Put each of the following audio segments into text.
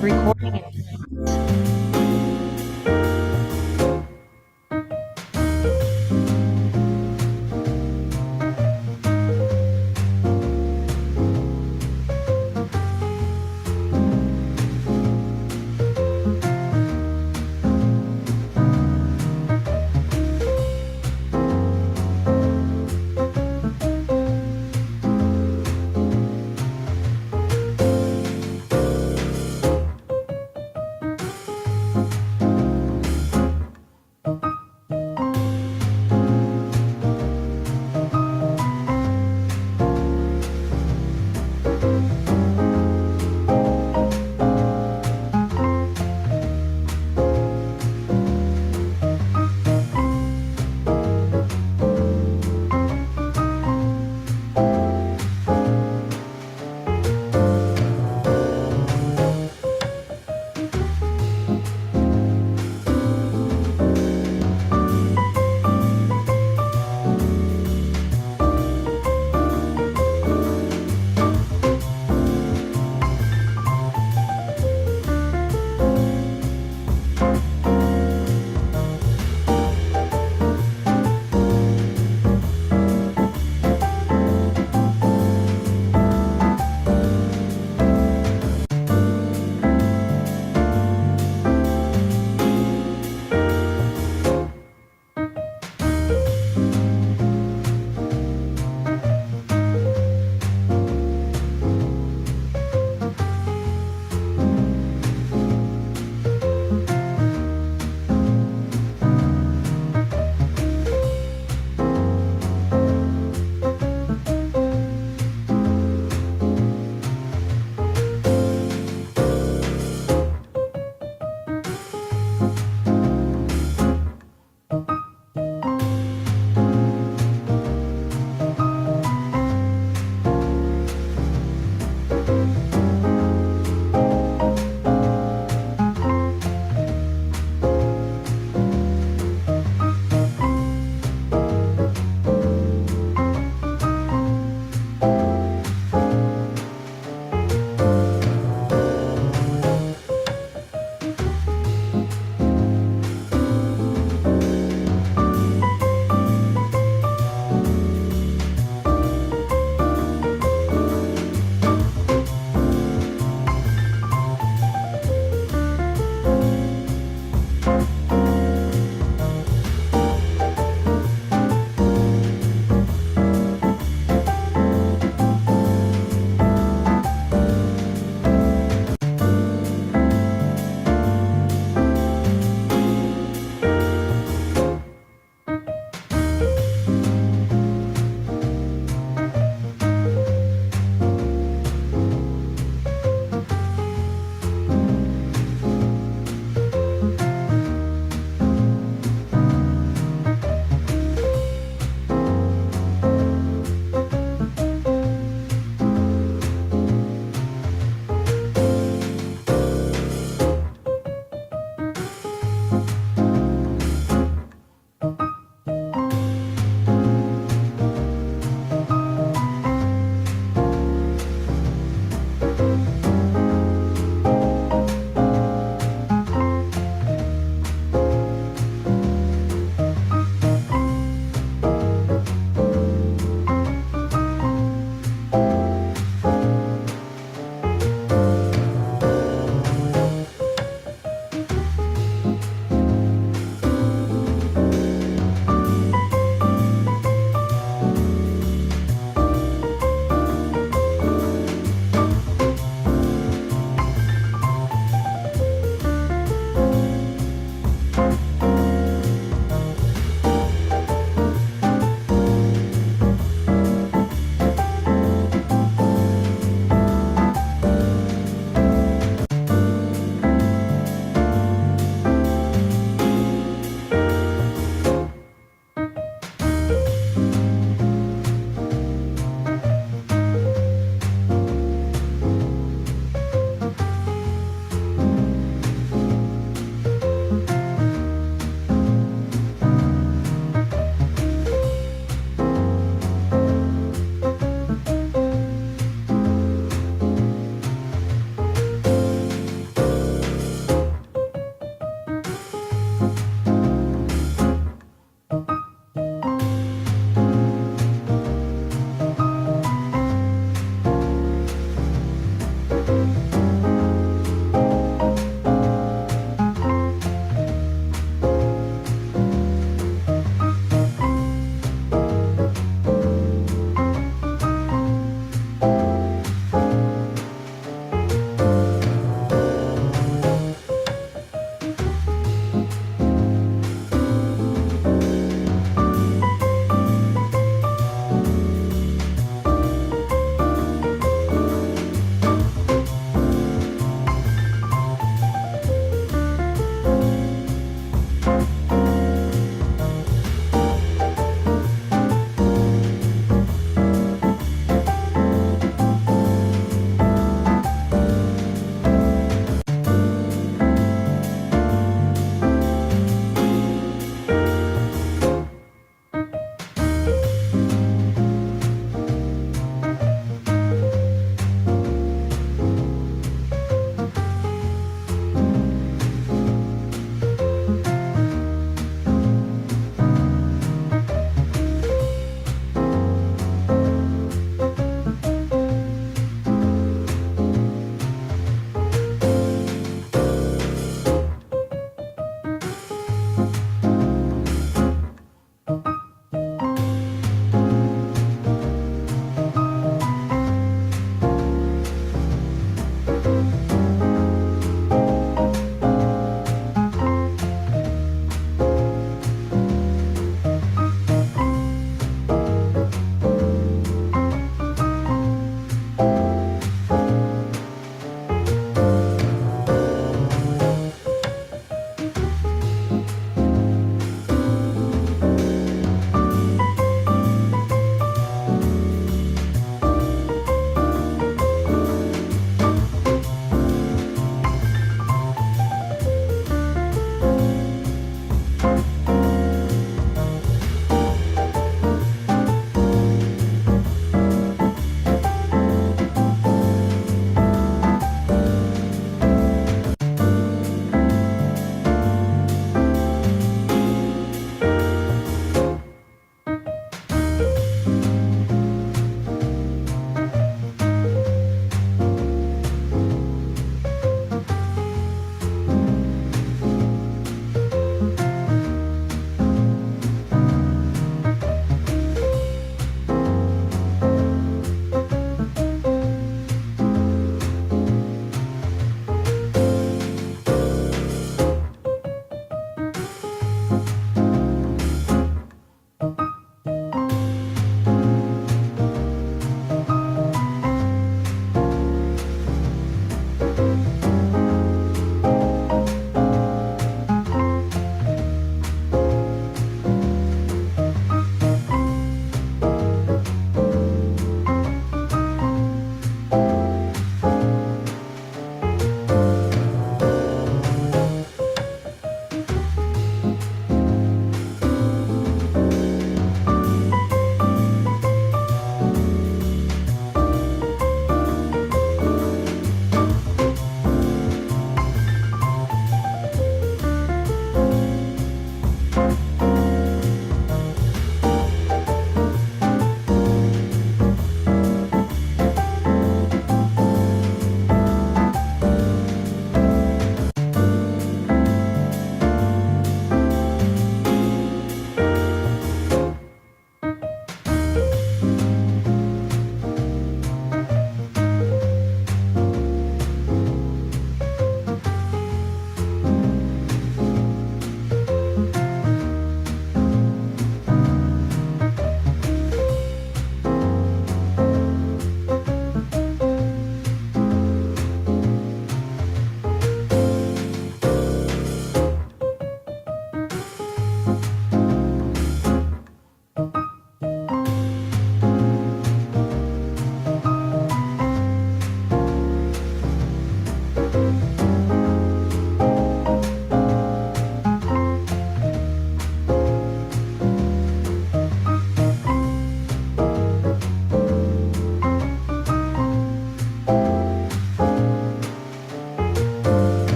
Recording.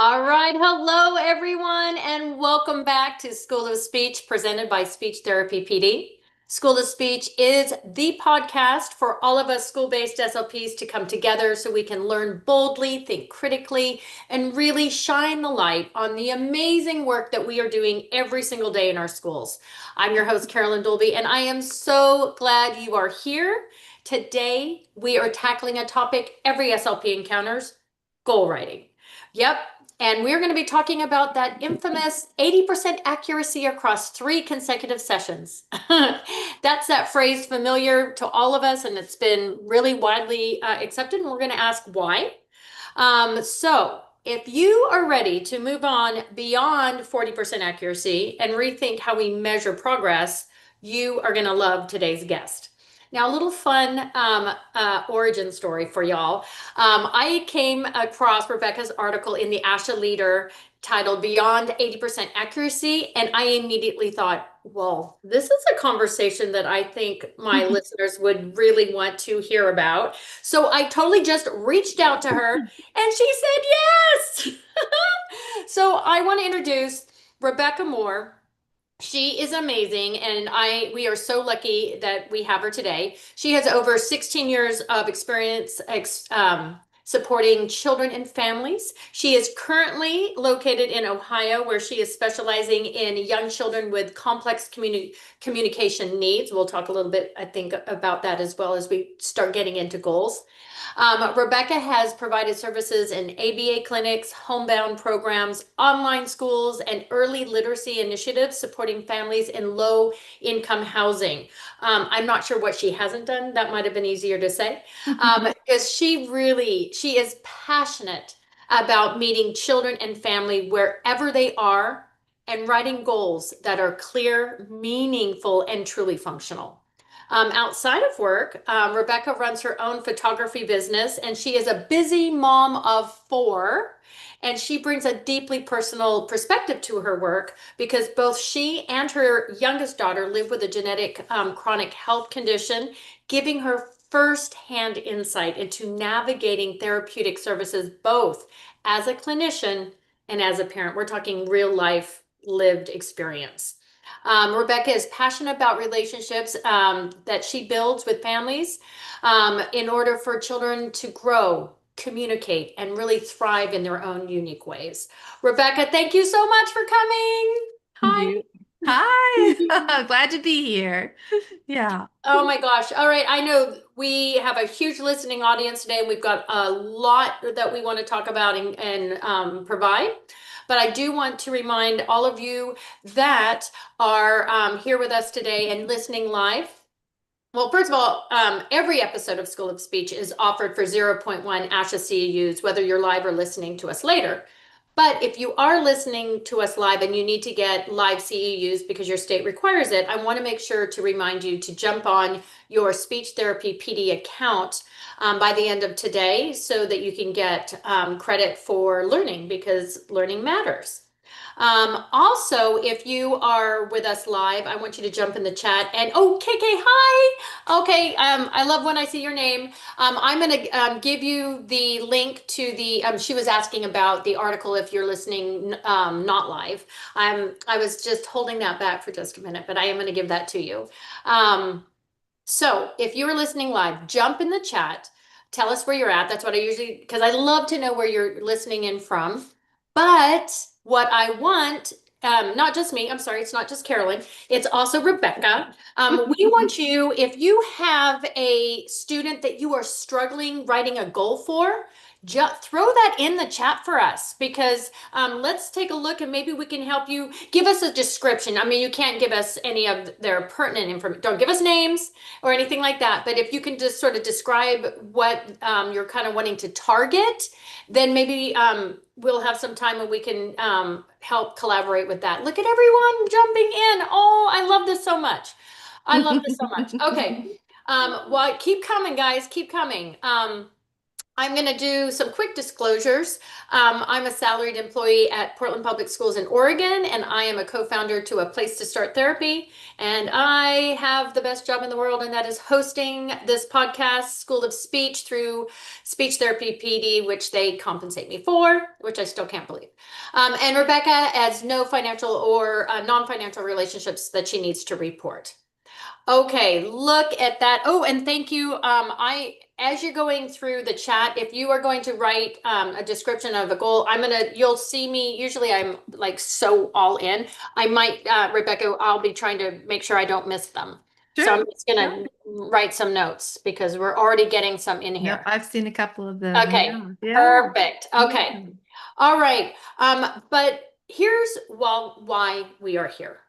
All right. Hello, everyone, and welcome back to School of Speech presented by Speech Therapy PD. School of Speech is the podcast for all of us school-based SLPs to come together so we can learn boldly, think critically, and really shine the light on the amazing work that we are doing every single day in our schools. I'm your host, Carolyn Dolby, and I am so glad you are here. Today, we are tackling a topic every SLP encounters, goal writing. Yep, and we're going to be talking about that infamous 80% accuracy across 3 consecutive sessions. That's that phrase familiar to all of us, and it's been really widely accepted, and we're going to ask why. So if you are ready to move on beyond 40% accuracy and rethink how we measure progress, you are going to love today's guest. Now, a little fun origin story for y'all. I came across Rebecca's article in the ASHA Leader titled Beyond 80% Accuracy, and I immediately thought, well, this is a conversation that I think my listeners would really want to hear about. So I totally just reached out to her, and she said yes. So I want to introduce Rebecca Moore. She is amazing, and we are so lucky that we have her today. She has over 16 years of experience supporting children and families. She is currently located in Ohio, where she is specializing in young children with complex communication needs. We'll talk a little bit, I think, about that as well as we start getting into goals. Rebecca has provided services in ABA clinics, homebound programs, online schools, and early literacy initiatives supporting families in low-income housing. I'm not sure what she hasn't done. That might have been easier to say, because she is passionate about meeting children and family wherever they are and writing goals that are clear, meaningful, and truly functional. Outside of work, Rebecca runs her own photography business, and she is a busy mom of 4. And she brings a deeply personal perspective to her work because both she and her youngest daughter live with a genetic chronic health condition, giving her firsthand insight into navigating therapeutic services, both as a clinician and as a parent. We're talking real life lived experience. Rebecca is passionate about relationships that she builds with families in order for children to grow, communicate, and really thrive in their own unique ways. Rebecca, thank you so much for coming. Hi. Hi, glad to be here. Yeah. Oh my gosh. All right. I know we have a huge listening audience today. We've got a lot that we want to talk about and provide. But I do want to remind all of you that are here with us today and listening live. Well, first of all, every episode of School of Speech is offered for 0.1 ASHA CEUs, whether you're live or listening to us later. But if you are listening to us live and you need to get live CEUs because your state requires it, I want to make sure to remind you to jump on your Speech Therapy PD account by the end of today so that you can get credit for learning, because learning matters. Also, if you are with us live, I want you to jump in the chat and, oh, KK, hi. Okay, I love when I see your name. I'm going to give you the link to the, she was asking about the article if you're listening not live. I was just holding that back for just a minute, but I am going to give that to you. So if you're listening live, jump in the chat. Tell us where you're at. That's what I usually, because I love to know where you're listening in from. But what I want, not just me, I'm sorry, it's not just Carolyn, it's also Rebecca. We want you, if you have a student that you are struggling writing a goal for, just throw that in the chat for us, because let's take a look and maybe we can help you. Give us a description. I mean, you can't give us any of their pertinent information. Don't give us names or anything like that. But if you can just sort of describe what you're kind of wanting to target, then maybe we'll have some time when we can help collaborate with that. Look at everyone jumping in. Oh, I love this so much. I love this so much. Okay. Well, keep coming, guys. Keep coming. I'm going to do some quick disclosures. I'm a salaried employee at Portland Public Schools in Oregon, and I am a co-founder to A Place to Start Therapy. And I have the best job in the world, and that is hosting this podcast, School of Speech, through SpeechTherapyPD, which they compensate me for, which I still can't believe. And Rebecca has no financial or non-financial relationships that she needs to report. Okay, look at that. Oh, and thank you. As you're going through the chat, if you are going to write a description of a goal, you'll see me. Usually I'm like so all in. I might, Rebecca, I'll be trying to make sure I don't miss them. So Sure. I'm just gonna write some notes because we're already getting some in Yep, here. I've seen a couple of them. Okay, Yeah. perfect. Okay, Awesome. all right. But here's why we are here.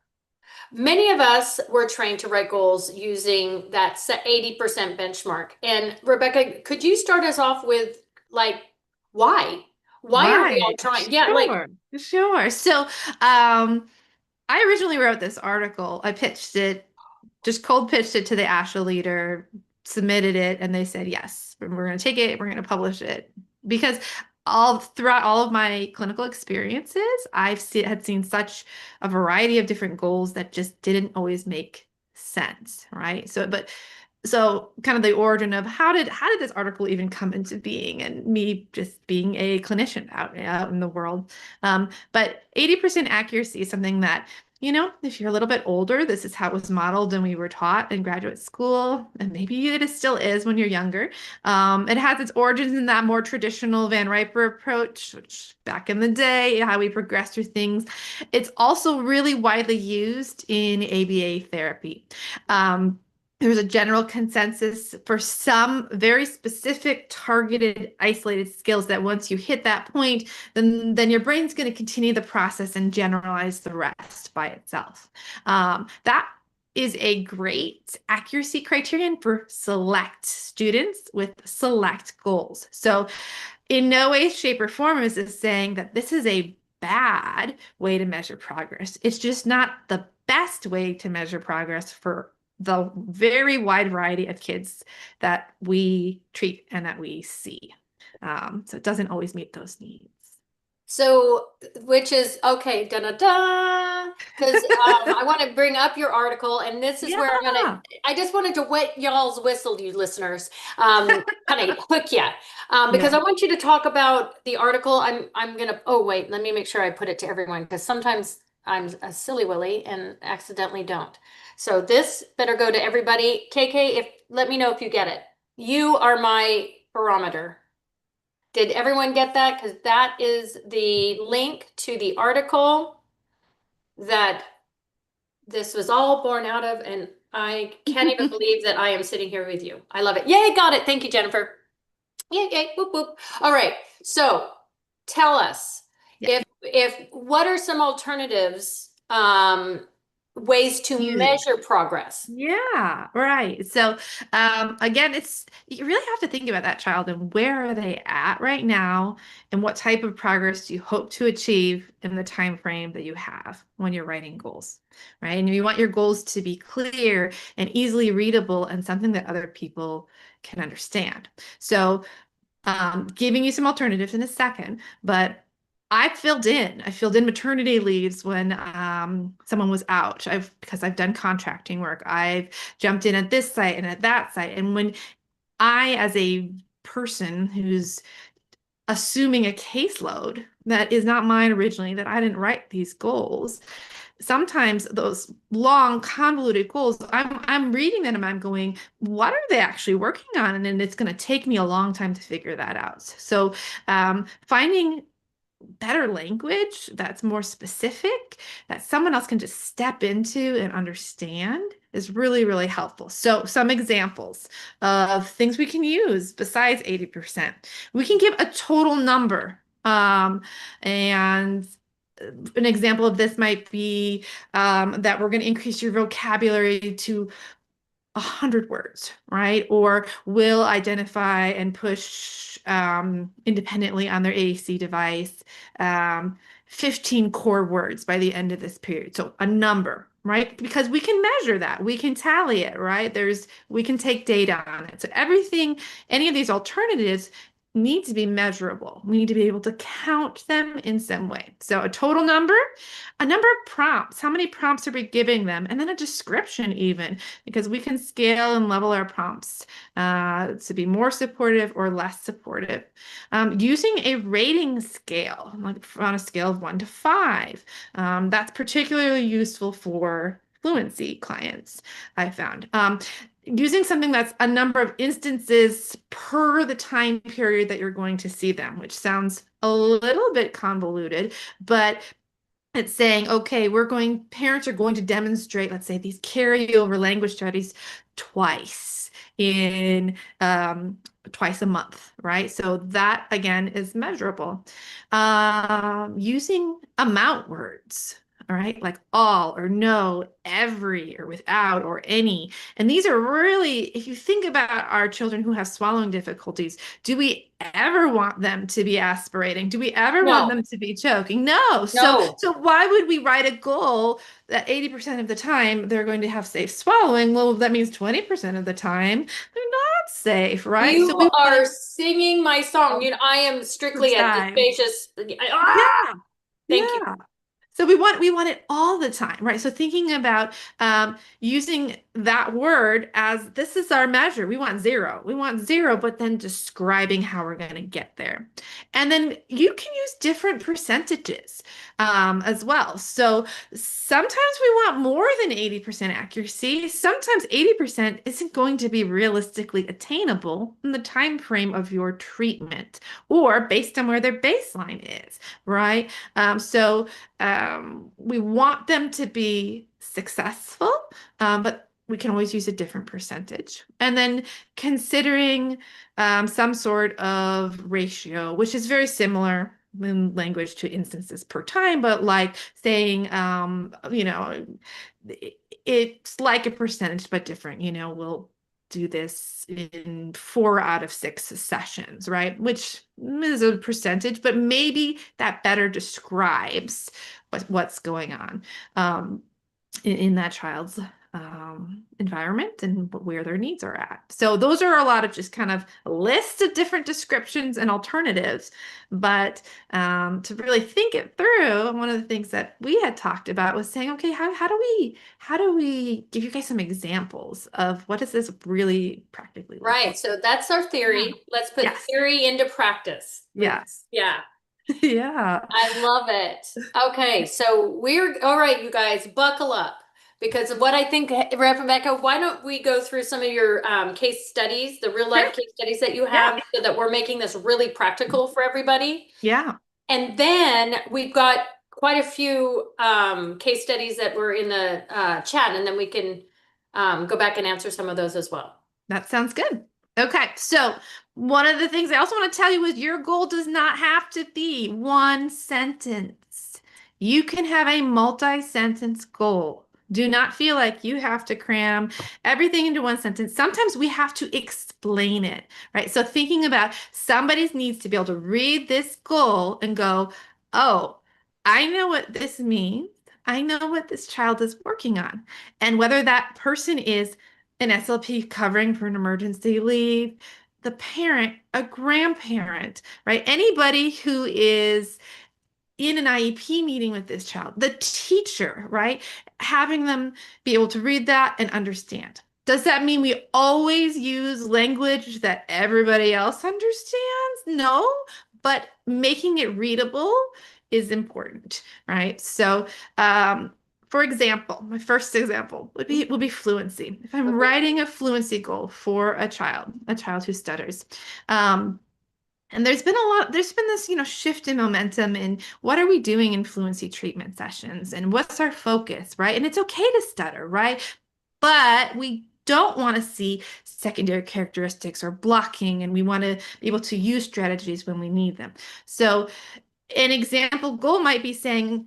Many of us were trained to write goals using that 80% benchmark. And Rebecca, could you start us off with like why? Why are we all Right. trying? Yeah, like Sure. Sure. So, I originally wrote this article. I pitched it, just cold pitched it to the ASHA leader, submitted it, and they said, yes, we're going to take it, we're going to publish it. Because all throughout all of my clinical experiences, had seen such a variety of different goals that just didn't always make sense, right? So kind of the origin of how did this article even come into being, and me just being a clinician out in the world. But 80% accuracy is something that, if you're a little bit older, this is how it was modeled and we were taught in graduate school, and maybe it still is when you're younger. It has its origins in that more traditional Van Riper approach, which back in the day, how we progress through things. It's also really widely used in ABA therapy. There's a general consensus for some very specific, targeted, isolated skills that once you hit that point, then your brain's going to continue the process and generalize the rest by itself. That is a great accuracy criterion for select students with select goals. So in no way, shape, or form is this saying that this is a bad way to measure progress. It's just not the best way to measure progress for the very wide variety of kids that we treat and that we see. So it doesn't always meet those needs. so, which is okay, da da da. Because I want to bring up your article, and this is where Yeah. I just wanted to wet y'all's whistle, you listeners, kind of hook you, because Yeah. I want you to talk about the article. I'm gonna. Oh wait, let me make sure I put it to everyone because sometimes I'm a silly willy and accidentally don't. So this better go to everybody. KK, if let me know if you get it. You are my barometer. Did everyone get that? Because that is the link to the article that this was all born out of, and I can't even believe that I am sitting here with you. I love it. Yay, got it. Thank you, Jennifer. Yay, yay, whoop, whoop. All right. So tell us Yeah. if what are some alternatives, ways to Huge. measure progress? Yeah, right. So, again, you really have to think about that child and where are they at right now, and what type of progress do you hope to achieve in the time frame that you have when you're writing goals, right? And you want your goals to be clear and easily readable and something that other people can understand. So, giving you some alternatives in a second, but I filled in maternity leaves when someone was out. Because I've done contracting work. I've jumped in at this site and at that site. And when I, as a person who's assuming a caseload that is not mine originally, that I didn't write these goals, sometimes those long convoluted goals, I'm reading them and I'm going, what are they actually working on? And then it's going to take me a long time to figure that out. So finding better language that's more specific, that someone else can just step into and understand, is really, really helpful. So some examples of things we can use besides 80%. We can give a total number. And an example of this might be that we're going to increase your vocabulary to 100 words, right? Or will identify and push independently on their AAC device 15 core words by the end of this period. So a number, right? Because we can measure that. We can tally it, right? We can take data on it. So everything, any of these alternatives need to be measurable. We need to be able to count them in some way. So a total number, a number of prompts. How many prompts are we giving them? And then a description even, because we can scale and level our prompts to be more supportive or less supportive. Using a rating scale, like on a scale of 1 to 5. That's particularly useful for fluency clients, I found. Using something that's a number of instances per the time period that you're going to see them, which sounds a little bit convoluted, but it's saying, okay, parents are going to demonstrate, let's say, these carryover language studies twice in twice a month, right? So that again is measurable. Using amount words. All right, like all or no, every or without or any. And these are really, if you think about our children who have swallowing difficulties, do we ever want them to be aspirating? Do we ever want No, them to be choking? No. no. So why would we write a goal that 80% of the time they're going to have safe swallowing? Well, that means 20% of the time they're not safe, right? So You we are want singing my song. I am to strictly a time. dysphagia. Yeah. Thank you. Yeah. So we want it all the time, right? So thinking about using that word as this is our measure. We want zero. We want zero, but then describing how we're going to get there. And then you can use different percentages as well. So sometimes we want more than 80% accuracy. Sometimes 80% isn't going to be realistically attainable in the time frame of your treatment or based on where their baseline is, right? We want them to be successful, but we can always use a different percentage. And then considering some sort of ratio, which is very similar in language to instances per time, but like saying, it's like a percentage, but different. We'll do this in 4 out of 6 sessions, right? Which is a percentage, but maybe that better describes what's going on in that child's environment and where their needs are at. So those are a lot of just kind of a list of different descriptions and alternatives. But to really think it through, one of the things that we had talked about was saying, okay, how do we give you guys some examples of what does this really practically look like? Right. So that's our theory. Yeah. Let's put Yes. theory into practice. Yes. Yeah. Yeah. I love it. Okay. So we're all right, you guys, buckle up because of what I think, Rebecca, why don't we go through some of your case studies, the real life Sure. case studies that you Yeah. have so that we're making this really practical for everybody. Yeah. And then we've got quite a few case studies that were in the chat, and then we can go back and answer some of those as well. That sounds good. Okay, so one of the things I also want to tell you is your goal does not have to be one sentence. You can have a multi-sentence goal. Do not feel like you have to cram everything into one sentence. Sometimes we have to explain it, right? So thinking about somebody needs to be able to read this goal and go, oh, I know what this means. I know what this child is working on. And whether that person is an SLP covering for an emergency leave, the parent, a grandparent, right? Anybody who is in an IEP meeting with this child, the teacher, right? Having them be able to read that and understand. Does that mean we always use language that everybody else understands? No, but making it readable is important, right? So, for example, my first example would be fluency. If I'm writing a fluency goal for a child who stutters, and there's been this, shift in momentum in what are we doing in fluency treatment sessions and what's our focus, right? And it's okay to stutter, right? But we don't want to see secondary characteristics or blocking, and we want to be able to use strategies when we need them. So an example goal might be saying,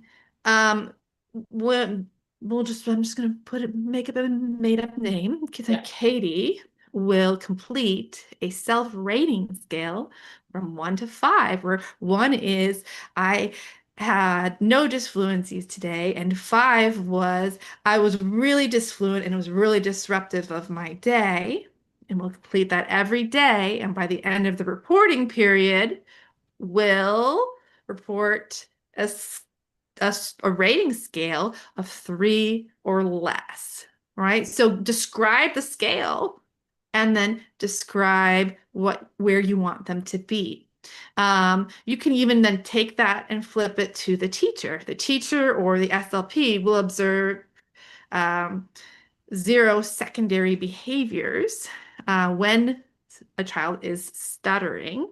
when I'm just going to make up a made up name because Yeah. Katie will complete a self-rating scale from 1 to 5, where 1 is I had no disfluencies today, and 5 was I was really disfluent and it was really disruptive of my day. and we'll complete that every day. And by the end of the reporting period, we'll report a, a rating scale of 3 or less, right? So describe the scale and then describe where you want them to be. You can even then take that and flip it to the teacher. The teacher or the SLP will observe 0 secondary behaviors when a child is stuttering,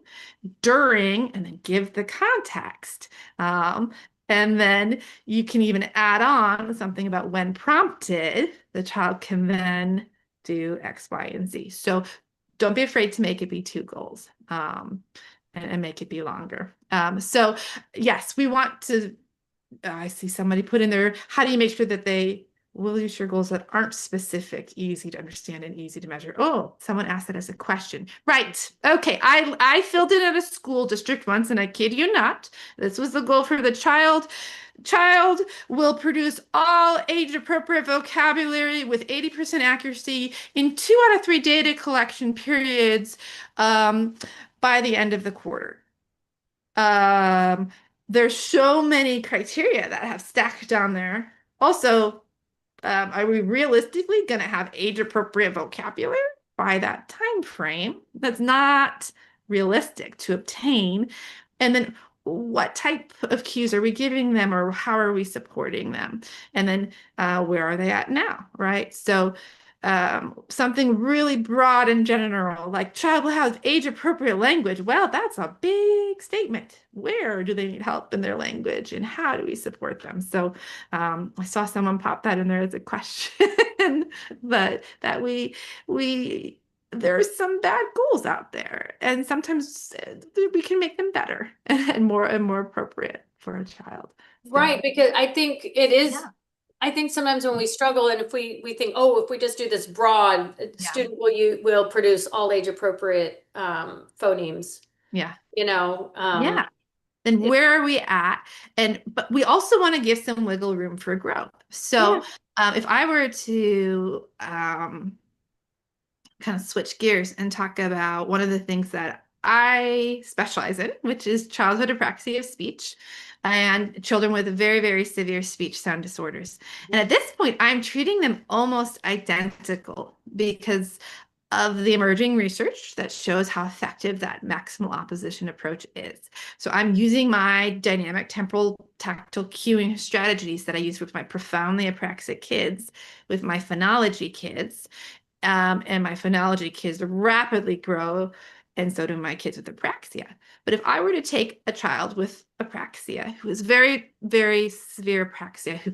during, and then give the context. And then you can even add on something about when prompted, the child can then do X, Y, and Z. So don't be afraid to make it be 2 goals and make it be longer. So yes, we want to, I see somebody put in there, how do you make sure that they will use your goals that aren't specific, easy to understand, and easy to measure? Oh, someone asked that as a question. Right. Okay. I filled it at a school district once, and I kid you not, this was the goal for the child. Child will produce all age-appropriate vocabulary with 80% accuracy in 2 out of 3 data collection periods by the end of the quarter. There's so many criteria that have stacked down there. Also, are we realistically going to have age-appropriate vocabulary by that time frame? That's not realistic to obtain. And then what type of cues are we giving them, or how are we supporting them? And then where are they at now, right? So something really broad and general, like child will have age-appropriate language. Well, that's a big statement. Where do they need help in their language, and how do we support them? So I saw someone pop that in there as a question, but that there's some bad goals out there, and sometimes we can make them better and more appropriate for a child. Right, because I think it is. Yeah. I think sometimes when we struggle, and if we think, oh, if we just do this broad, student will produce all age appropriate phonemes. Yeah. Yeah. And where are we at? But we also want to give some wiggle room for growth. So if I were to kind of switch gears and talk about one of the things that I specialize in, which is childhood apraxia of speech and children with very, very severe speech sound disorders. And at this point, I'm treating them almost identical because of the emerging research that shows how effective that maximal opposition approach is. So I'm using my dynamic temporal tactile cueing strategies that I use with my profoundly apraxic kids, with my phonology kids, and my phonology kids rapidly grow, and so do my kids with apraxia. But if I were to take a child with apraxia who is very, very severe apraxia, who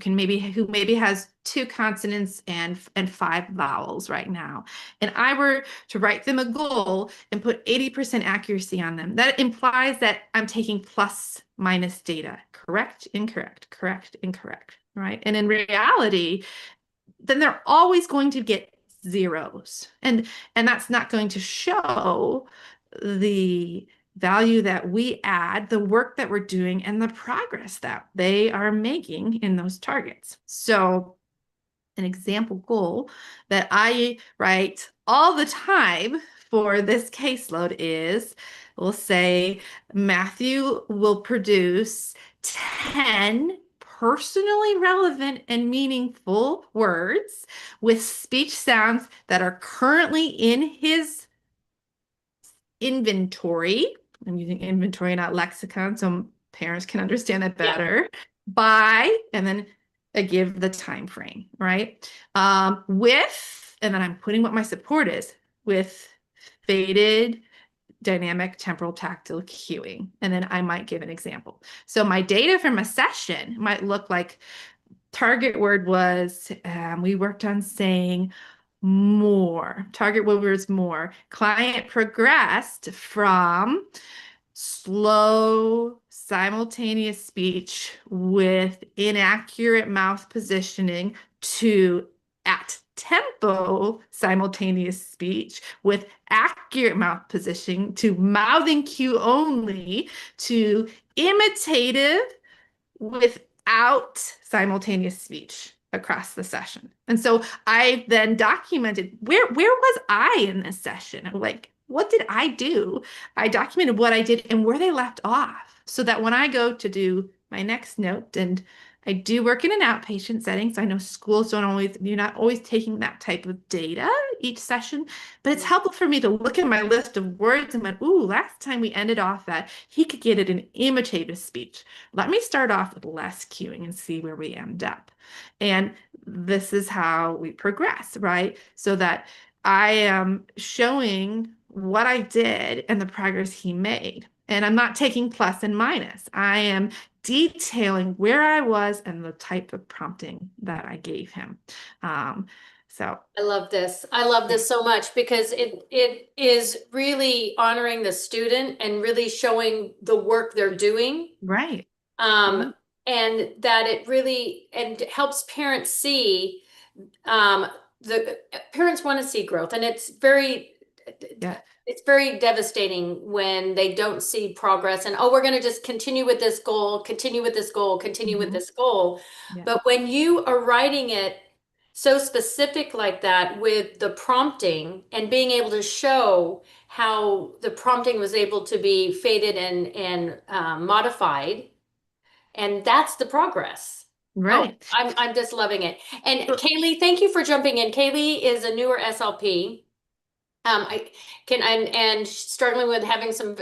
maybe has 2 consonants and 5 vowels right now, and I were to write them a goal and put 80% accuracy on them, that implies that I'm taking plus minus data, correct, incorrect, correct, incorrect, right? And in reality, then they're always going to get zeros, and that's not going to show the value that we add, the work that we're doing, and the progress that they are making in those targets. So an example goal that I write all the time for this caseload is, we'll say Matthew will produce 10 personally relevant and meaningful words with speech sounds that are currently in his inventory. I'm using inventory, not lexicon, so parents can understand that better. And then I give the time frame, right? And then I'm putting what my support is with faded dynamic temporal tactile cueing. And then I might give an example. So my data from a session might look like target word was, we worked on saying more. Target word was more. Client progressed from slow simultaneous speech with inaccurate mouth positioning to at tempo simultaneous speech with accurate mouth positioning to mouthing cue only to imitative without simultaneous speech. across the session. And so I then documented where was I in this session? Like, what did I do? I documented what I did and where they left off so that when I go to do my next note, and I do work in an outpatient setting, so I know schools don't always, you're not always taking that type of data each session, but it's helpful for me to look at my list of words and went, ooh, last time we ended off that he could get it in imitative speech. Let me start off with less cueing and see where we end up. And this is how we progress, right? So that I am showing what I did and the progress he made. And I'm not taking plus and minus. I am detailing where I was and the type of prompting that I gave him. So I love this. I love this so much because it is really honoring the student and really showing the work they're doing. right. And that it really and helps parents see the parents want to see growth, and Yeah. it's very devastating when they don't see progress and we're going to just continue with this goal, continue with this goal, continue with this goal. Yeah. But when you are writing it so specific like that with the prompting and being able to show how the prompting was able to be faded and modified, and that's the progress. Oh, Right. I'm just loving it. And Kaylee, thank you for jumping in. Kaylee is a newer SLP. I can and struggling with having some.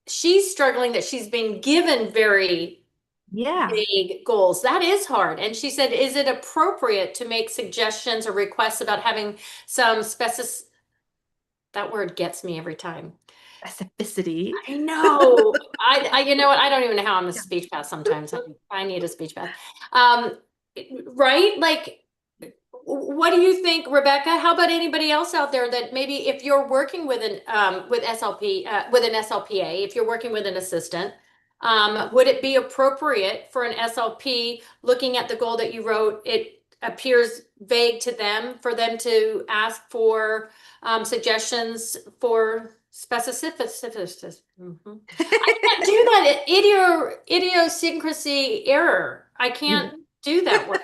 She's struggling that she's been given very Yeah. vague goals. That is hard. And she said, "Is it appropriate to make suggestions or requests about having some specific?" That word gets me every time. Specificity. I know. You know what? I don't even know how I'm a Yeah. speech path sometimes. I need a speech path. Right? Like, what do you think, Rebecca? How about anybody else out there that maybe if you're working with an with SLP with an SLPA, if you're working with an assistant, would it be appropriate for an SLP looking at the goal that you wrote? It appears vague to them for them to ask for suggestions for specificity. I can't do that. Idiosyncrasy error. I can't do that word.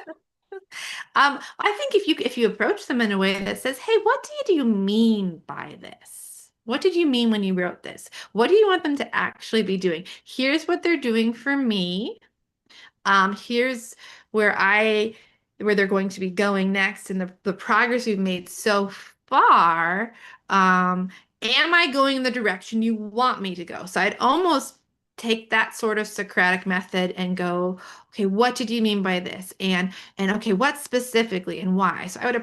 I think if you approach them in a way that says, "Hey, what do you mean by this? What did you mean when you wrote this? What do you want them to actually be doing? Here's what they're doing for me. Here's where they're going to be going next, and the progress we've made so far. Am I going in the direction you want me to go?" So I'd almost take that sort of Socratic method and go, okay, what did you mean by this? And okay, what specifically and why? So I'd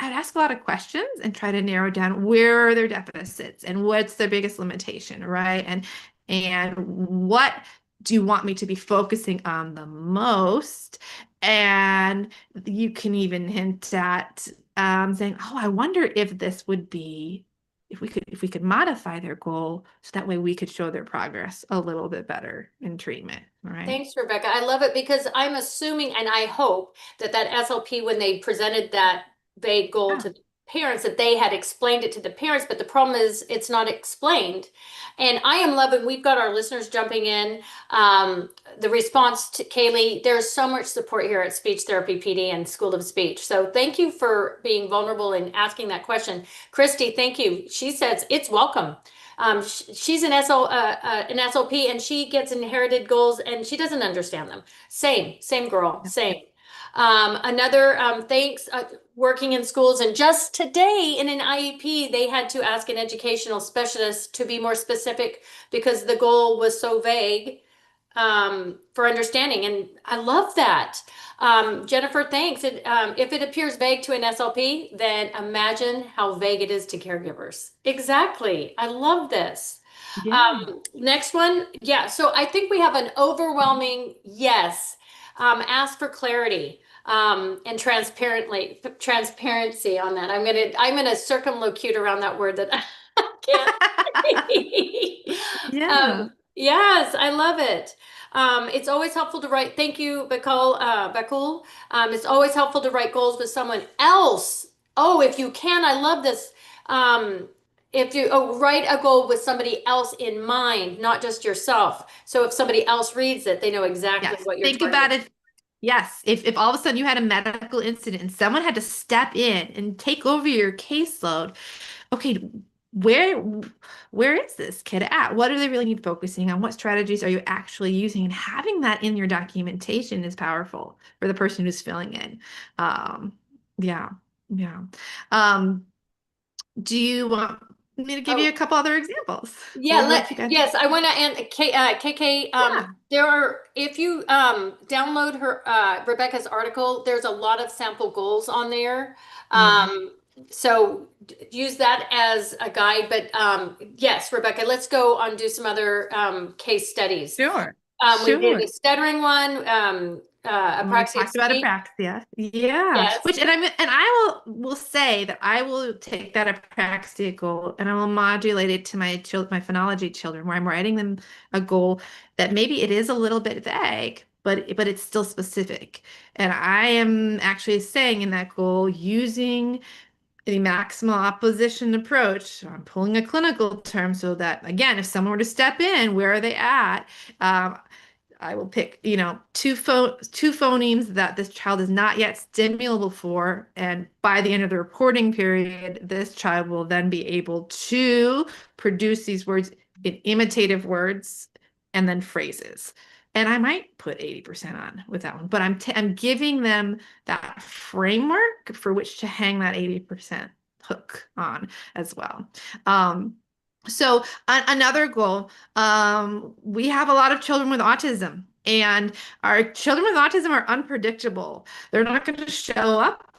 ask a lot of questions and try to narrow down where are their deficits and what's their biggest limitation, right? And what do you want me to be focusing on the most? And you can even hint at saying, "Oh, I wonder if this would be if we could modify their goal so that way we could show their progress a little bit better in treatment." All right. Thanks, Rebecca. I love it because I'm assuming and I hope that that SLP, when they presented that vague goal Yeah. to the parents, that they had explained it to the parents, but the problem is it's not explained. And I am loving, we've got our listeners jumping in. The response to Kaylee, there's so much support here at Speech Therapy PD and School of Speech. So thank you for being vulnerable and asking that question. Christy, thank you. She says it's welcome. She's an SLP and she gets inherited goals and she doesn't understand them. Same girl, same. Another thanks, working in schools, and just today in an IEP, they had to ask an educational specialist to be more specific because the goal was so vague for understanding. And I love that. Jennifer, thanks. If it appears vague to an SLP, then imagine how vague it is to caregivers. Exactly. I love this. Yeah. Next one. Yeah. So I think we have an overwhelming yes. Ask for clarity and transparency on that. I'm gonna circumlocute around that word that I can't. Yeah. Yes, I love it. It's always helpful to write. Thank you, Bakul. It's always helpful to write goals with someone else. Oh, if you can, I love this. If you write a goal with somebody else in mind, not just yourself. So if somebody else reads it, they know exactly Yes. what you're Think trying about to. it. Yes, if all of a sudden you had a medical incident and someone had to step in and take over your caseload, okay, where where is this kid at? What do they really need focusing on? What strategies are you actually using? And having that in your documentation is powerful for the person who's filling in. Um, yeah, yeah. Um, do you want me to give you a Oh, couple other examples? yeah, What you guys? I want to, and KK, Yeah. there are, if you download Rebecca's article, there's a lot of sample goals on there. Yeah. So use that as a guide, but yes, Rebecca, let's go on do some other case studies. Sure. We did Sure. a stuttering one, We apraxia talked about speech. apraxia. Yeah. Yes. Which and I will say that I will take that apraxia goal and I will modulate it to my phonology children where I'm writing them a goal that maybe it is a little bit vague, but it's still specific. And I am actually saying in that goal using the maximal opposition approach. I'm pulling a clinical term so that again, if someone were to step in, where are they at? Um, I will pick, two phonemes that this child is not yet stimulable for, and by the end of the reporting period, this child will then be able to produce these words in imitative words and then phrases. And I might put 80% on with that one, but I'm giving them that framework for which to hang that 80% hook on as well. Um, so another goal, we have a lot of children with autism, and our children with autism are unpredictable. They're not going to show up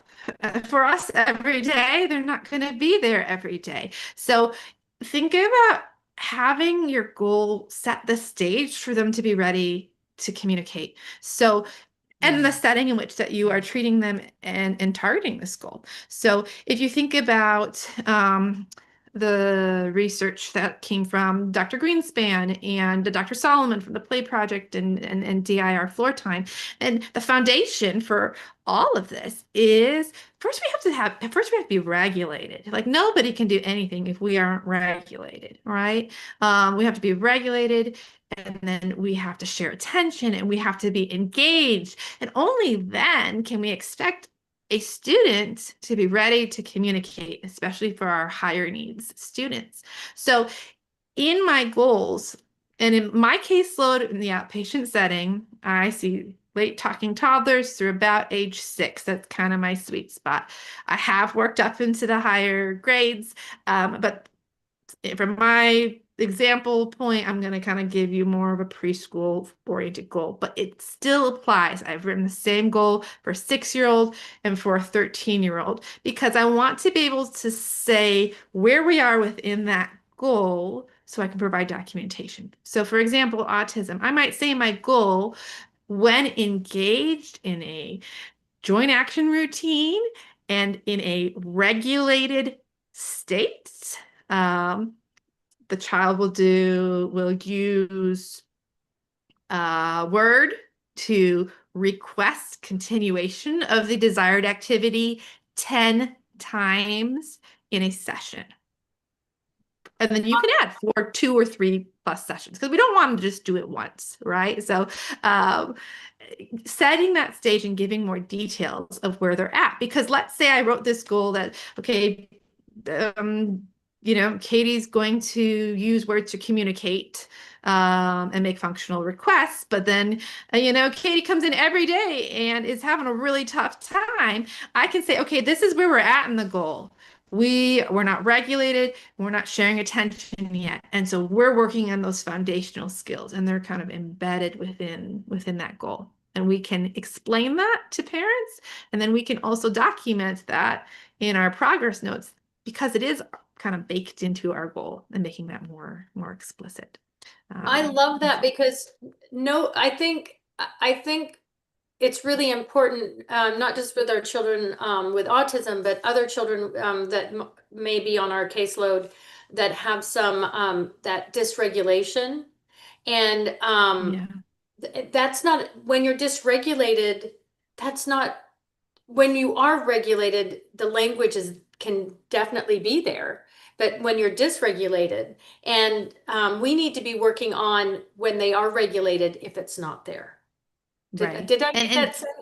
for us every day. They're not going to be there every day. So think about having your goal set the stage for them to be ready to communicate. So and the setting in which that you are treating them and targeting this goal. So if you think about the research that came from Dr. Greenspan and Dr. Solomon from the Play Project and DIR Floor Time, and the foundation for all of this is first we have to be regulated. Like nobody can do anything if we aren't regulated, right? We have to be regulated, and then we have to share attention and we have to be engaged. And only then can we expect a student to be ready to communicate, especially for our higher needs students. So in my goals and in my caseload in the outpatient setting, I see late talking toddlers through about age 6. That's kind of my sweet spot. I have worked up into the higher grades, but from my example point, I'm going to kind of give you more of a preschool oriented goal, but it still applies. I've written the same goal for a 6-year-old and for a 13-year-old because I want to be able to say where we are within that goal so I can provide documentation. So for example, autism, I might say my goal when engaged in a joint action routine and in a regulated state, the child will use a word to request continuation of the desired activity 10 times in a session. And then you can add 4, 2 or 3 plus sessions because we don't want to just do it once, right? So um, setting that stage and giving more details of where they're at. Because let's say I wrote this goal that, okay, um, Katie's going to use words to communicate and make functional requests, but then, Katie comes in every day and is having a really tough time. I can say, okay, this is where we're at in the goal. We're not regulated, we're not sharing attention yet. And so we're working on those foundational skills and they're kind of embedded within that goal. And we can explain that to parents, and then we can also document that in our progress notes because it is kind of baked into our goal and making that more explicit. I love that because no, I think it's really important, not just with our children with autism, but other children that may be on our caseload that have some that dysregulation. And Yeah. that's not when you're dysregulated, that's not when you are regulated, the language can definitely be there. But when you're dysregulated, and we need to be working on when they are regulated if it's not there. Right. Did I And get that sense?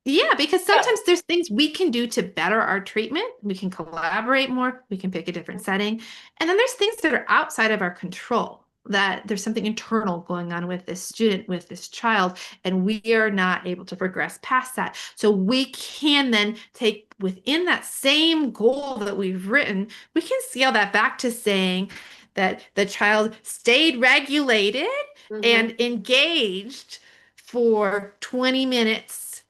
yeah, because Yeah. sometimes there's things we can do to better our treatment. We can collaborate more, we can pick a different setting. And then there's things that are outside of our control, that there's something internal going on with this student, with this child, and we are not able to progress past that. So we can then take within that same goal that we've written, we can scale that back to saying that the child stayed regulated Hmm. and engaged for 20 minutes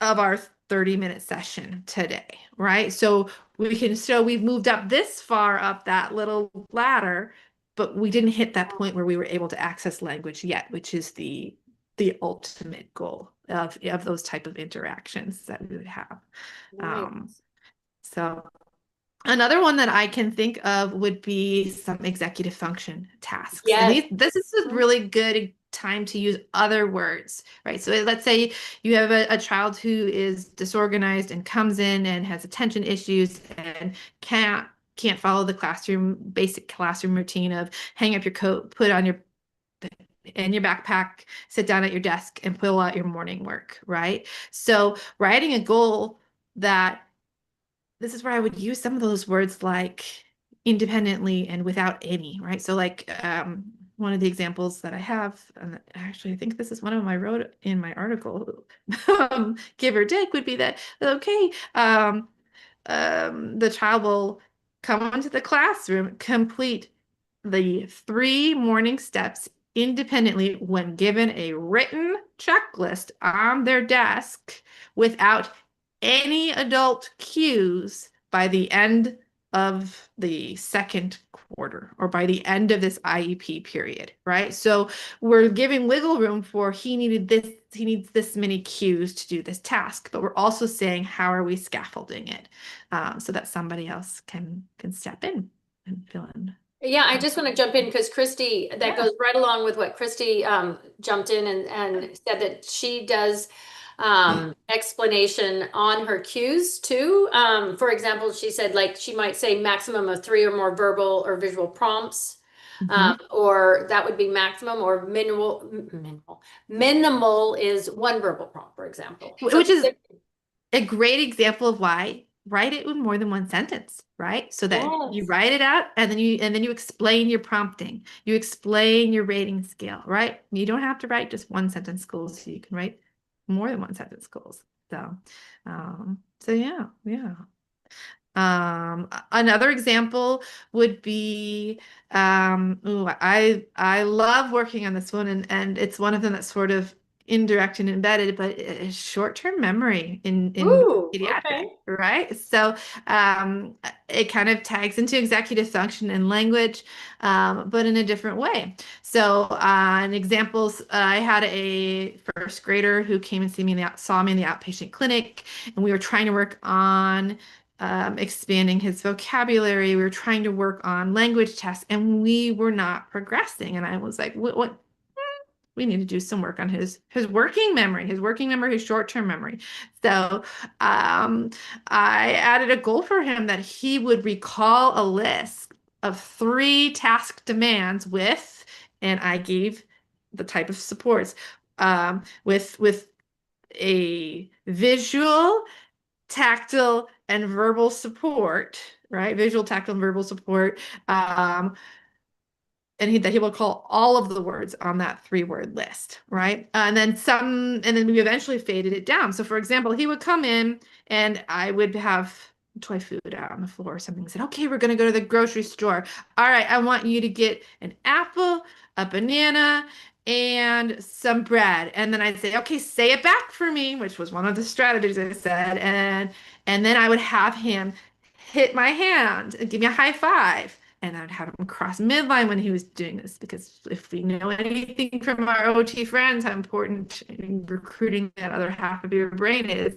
of our 30-minute session today, right? So we've moved up this far up that little ladder, but we didn't hit that point where we were able to access language yet, which is the ultimate goal of those type of interactions that we would have. Um, Nice. so another one that I can think of would be some executive function tasks. And Yes. this is a really good time to use other words, right? So let's say you have a child who is disorganized and comes in and has attention issues and can't follow the basic classroom routine of hang up your coat, put on your backpack, sit down at your desk and pull out your morning work, right? So writing a goal that this is where I would use some of those words like independently and without any, right? So like one of the examples that I have, and actually I think this is one of them I wrote in my article, give or take, would be that, okay, the child will come into the classroom, complete the 3 morning steps independently when given a written checklist on their desk without any adult cues by the end of the second quarter or by the end of this IEP period, right? So we're giving wiggle room for he needs this many cues to do this task, but we're also saying how are we scaffolding it so that somebody else can step in and fill in. Yeah, I just want to jump in because Christy, that Yeah. goes right along with what Christy jumped in and said that she does explanation on her cues too. For example, she said like she might say maximum of 3 or more verbal or visual prompts, Mhm. or that would be maximum or minimal is 1 verbal prompt, for example. So Which is a great example of why write it with more than one sentence, right? So that you yes. write it out and then you explain your prompting. You explain your rating scale, right? You don't have to write just one sentence goals. You can write more than one sentence goals. So yeah, yeah. Another example would be, ooh, I love working on this one, and it's one of them that's sort of indirect and embedded, but short-term memory in Ooh, pediatric, okay. right? So it kind of tags into executive function and language, but in a different way. So in examples, I had a first grader who came and saw me in the outpatient clinic, and we were trying to work on expanding his vocabulary. We were trying to work on language tests, and we were not progressing. And I was like, "What? We need to do some work on his working memory, his short-term memory." So I added a goal for him that he would recall a list of 3 task demands and I gave the type of supports with a visual, tactile, and verbal support, right? Visual, tactile, and verbal support. And that he will call all of the words on that 3-word list, right? And then we eventually faded it down. So, for example, he would come in and I would have toy food out on the floor or something. He said, okay, we're going to go to the grocery store. All right, I want you to get an apple, a banana, and some bread. And then I'd say, okay, say it back for me, which was one of the strategies I said. And then I would have him hit my hand and give me a high five. And I would have him cross midline when he was doing this, because if we know anything from our OT friends, how important recruiting that other half of your brain is.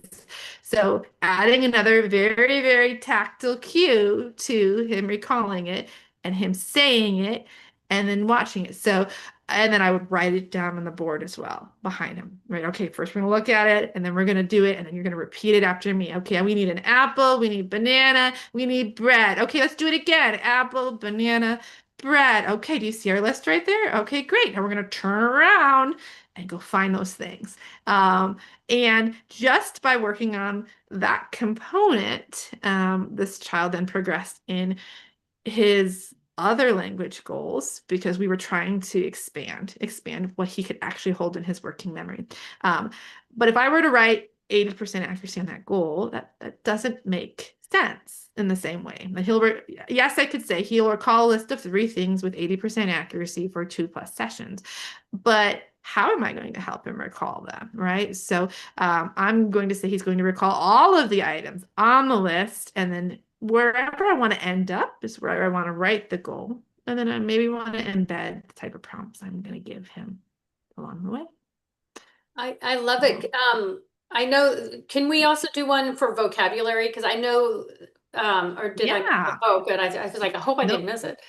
So adding another very, very tactile cue to him recalling it and him saying it and then watching it. And then I would write it down on the board as well behind him, right? Okay, first we're gonna look at it and then we're gonna do it and then you're gonna repeat it after me. Okay, we need an apple, we need banana, we need bread. Okay, let's do it again. Apple, banana, bread. Okay, do you see our list right there? Okay, great. Now we're going to turn around and go find those things. And just by working on that component, this child then progressed in his other language goals because we were trying to expand what he could actually hold in his working memory. But if I were to write 80% accuracy on that goal, that doesn't make sense in the same way. Yes, I could say he'll recall a list of 3 things with 80% accuracy for 2+ sessions, but how am I going to help him recall them, right? So I'm going to say he's going to recall all of the items on the list, and then wherever I want to end up is where I want to write the goal. And then I maybe want to embed the type of prompts I'm going to give him along the way. I love it. I know, can we also do one for vocabulary? Because I know, or did I? Yeah. Oh, good. I was like, I hope I didn't Nope. miss it.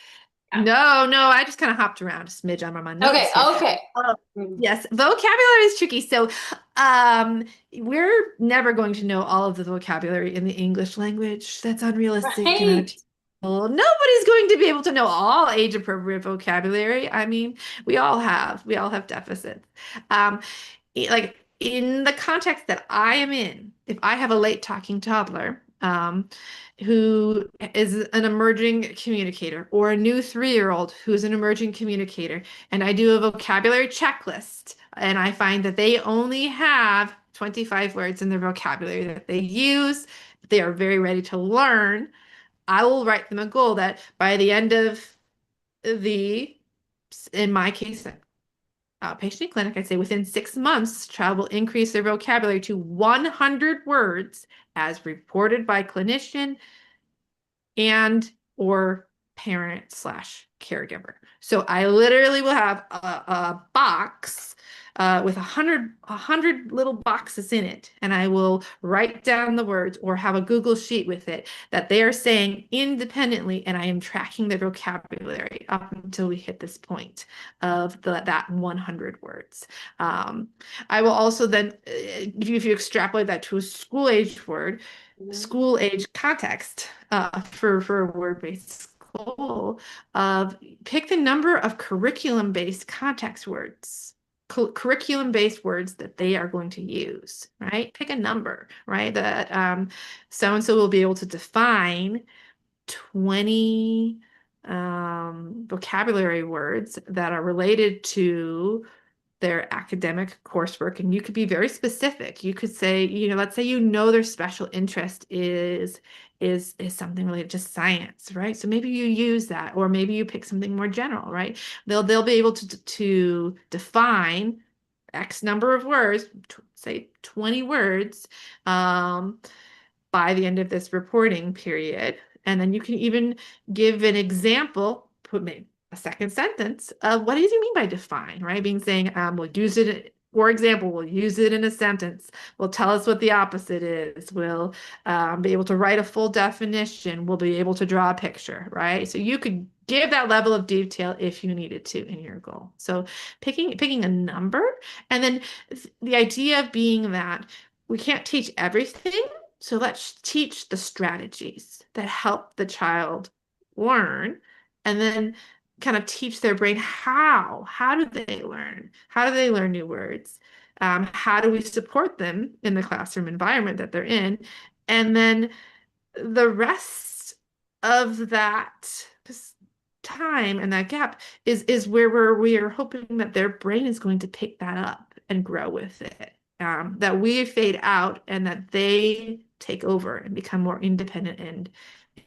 Yeah. No, I just kind of hopped around a smidge on my Okay, notes here. okay. Uh, Mm. yes, vocabulary is tricky. So, we're never going to know all of the vocabulary in the English language. That's unrealistic and Right. unattainable. Nobody's going to be able to know all age-appropriate vocabulary. I mean, we all have deficits. Um, like in the context that I am in, if I have a late talking toddler, who is an emerging communicator, or a new 3-year-old who's an emerging communicator, and I do a vocabulary checklist, and I find that they only have 25 words in their vocabulary that they use, they are very ready to learn, I will write them a goal that by the end of the, in my case, outpatient clinic, I'd say within 6 months, child will increase their vocabulary to 100 words as reported by clinician and or parent slash caregiver. So I literally will have a box with 100 little boxes in it, and I will write down the words or have a Google sheet with it that they are saying independently, and I am tracking their vocabulary up until we hit this point of that 100 words. I will also then, if you extrapolate that to a school age word, school age context for a word-based goal of pick the number of curriculum-based context words, curriculum-based words that they are going to use, right? Pick a number, right? That so-and-so will be able to define 20 vocabulary words that are related to their academic coursework, and you could be very specific. You could say, let's say their special interest is something related to science, right? So maybe you use that, or maybe you pick something more general, right? They'll be able to define X number of words, say 20 words, by the end of this reporting period. And then you can even give an example, put maybe a second sentence of what does he mean by define, right? Being saying, we'll use it, for example, we'll use it in a sentence. We'll tell us what the opposite is. We'll be able to write a full definition. We'll be able to draw a picture, right? So you could give that level of detail if you needed to in your goal. So picking a number, and then the idea being that we can't teach everything. So let's teach the strategies that help the child learn, and then kind of teach their brain how do they learn? How do they learn new words? How do we support them in the classroom environment that they're in? And then the rest of that time and that gap is where we are hoping that their brain is going to pick that up and grow with it. That we fade out and that they take over and become more independent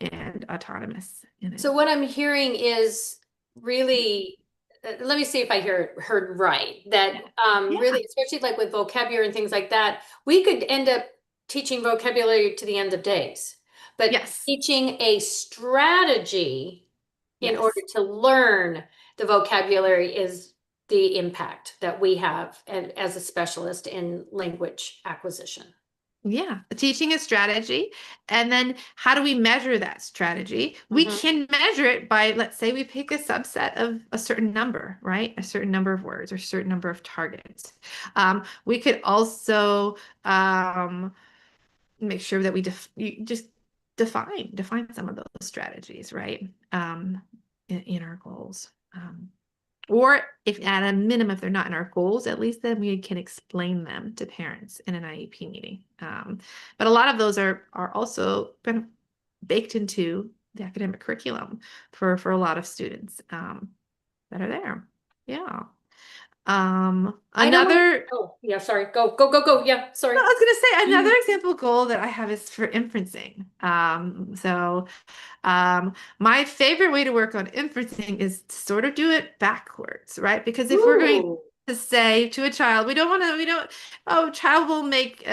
and autonomous in it. So what I'm hearing is really, let me see if I heard right, that Yeah. really, especially like with vocabulary and things like that, we could end up teaching vocabulary to the end of days, but Yes. teaching a strategy in Yes. order to learn the vocabulary is the impact that we have and as a specialist in language acquisition. Yeah, teaching a strategy. And then how do we measure that strategy? We can measure it by, let's say we pick a subset of a certain number, right? A certain number of words or a certain number of targets. We could also make sure that we just define some of those strategies, right? in our goals. Or if at a minimum, if they're not in our goals, at least then we can explain them to parents in an IEP meeting. But a lot of those are also been baked into the academic curriculum for a lot of students that are there. Yeah. I know. Another Oh, yeah, sorry. Go, go, go, go. Yeah, sorry. I was going to say another example goal that I have is for inferencing. My favorite way to work on inferencing is to sort of do it backwards, right? Because if we're going Ooh. to say to a child, child will make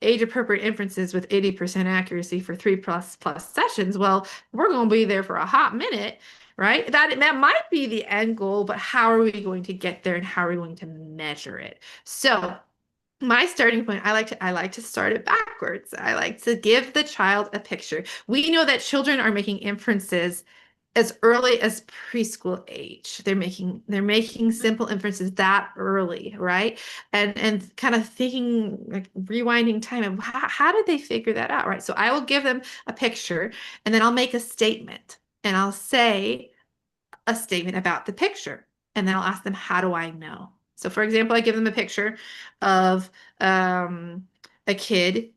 age appropriate inferences with 80% accuracy for 3+ sessions. Well, we're going to be there for a hot minute, right? That might be the end goal, but how are we going to get there and how are we going to measure it? So my starting point, I like to start it backwards. I like to give the child a picture. We know that children are making inferences as early as preschool age. They're making simple inferences that early, right? And kind of thinking, like rewinding time of how did they figure that out, right? So I will give them a picture and then I'll make a statement and I'll say a statement about the picture. And then I'll ask them, how do I know? So for example, I give them a picture of a kid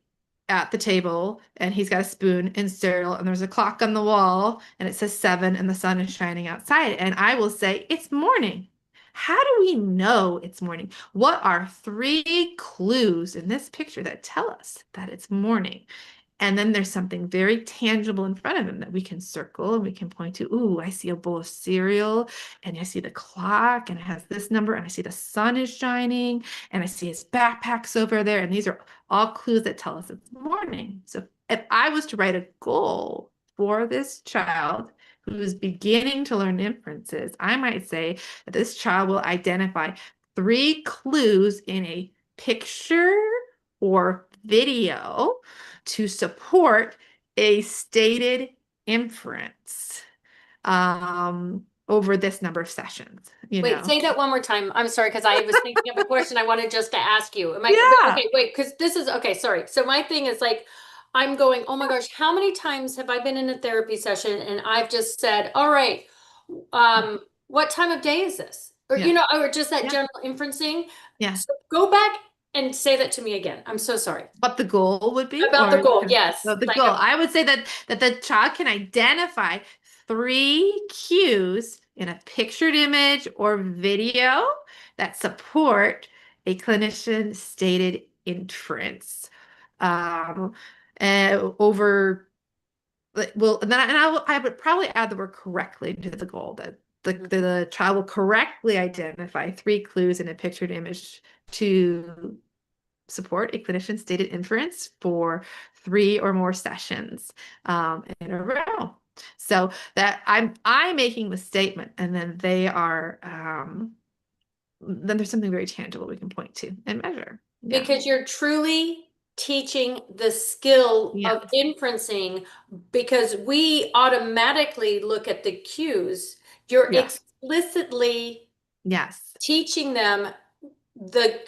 at the table and he's got a spoon and cereal and there's a clock on the wall and it says 7 and the sun is shining outside. And I will say, it's morning. How do we know it's morning? What are 3 clues in this picture that tell us that it's morning? And then there's something very tangible in front of him that we can circle and we can point to. Ooh, I see a bowl of cereal and I see the clock and it has this number and I see the sun is shining and I see his backpack's over there. And these are all clues that tell us it's morning. So if I was to write a goal for this child who is beginning to learn inferences, I might say that this child will identify 3 clues in a picture or video to support a stated inference over this number of sessions, Wait, say that one more time. I'm sorry, because I was thinking of a question I wanted just to ask you. Yeah. Okay, wait, because this is okay, sorry. So my thing is like, I'm going, oh my gosh, how many times have I been in a therapy session and I've just said, all right, what time of day is this? Or, Yeah. or just that Yeah. general inferencing. Yeah. So go back and say that to me again. I'm so sorry. What the goal would be, About the or goal, yes. the Like, goal. I would say that the child can identify 3 cues in a pictured image or video that support a clinician stated inference. Um, over well, and then I would probably add the word correctly to the goal that the child will correctly identify 3 clues in a pictured image to support a clinician stated inference for 3 or more sessions in a row. So that I'm making the statement, and then they are then there's something very tangible we can point to and measure. Yeah. because you're truly teaching the skill Yeah. of inferencing because we automatically look at the cues. You're Yeah. explicitly Yes. teaching them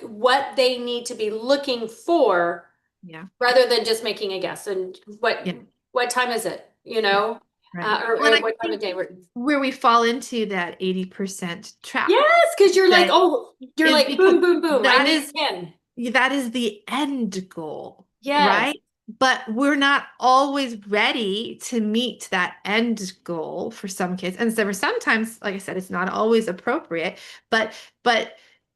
what they need to be looking for Yeah. rather than just making a guess. And Yeah. what time is it? Yeah. Right. Well, and Or I what time of think day where we fall into that 80% trap Yes, because you're like, that oh, you're is like because boom, boom, boom. I that need is 10. that is the end goal, Yes. right? But we're not always ready to meet that end goal for some kids. And so for sometimes, like I said, it's not always appropriate, but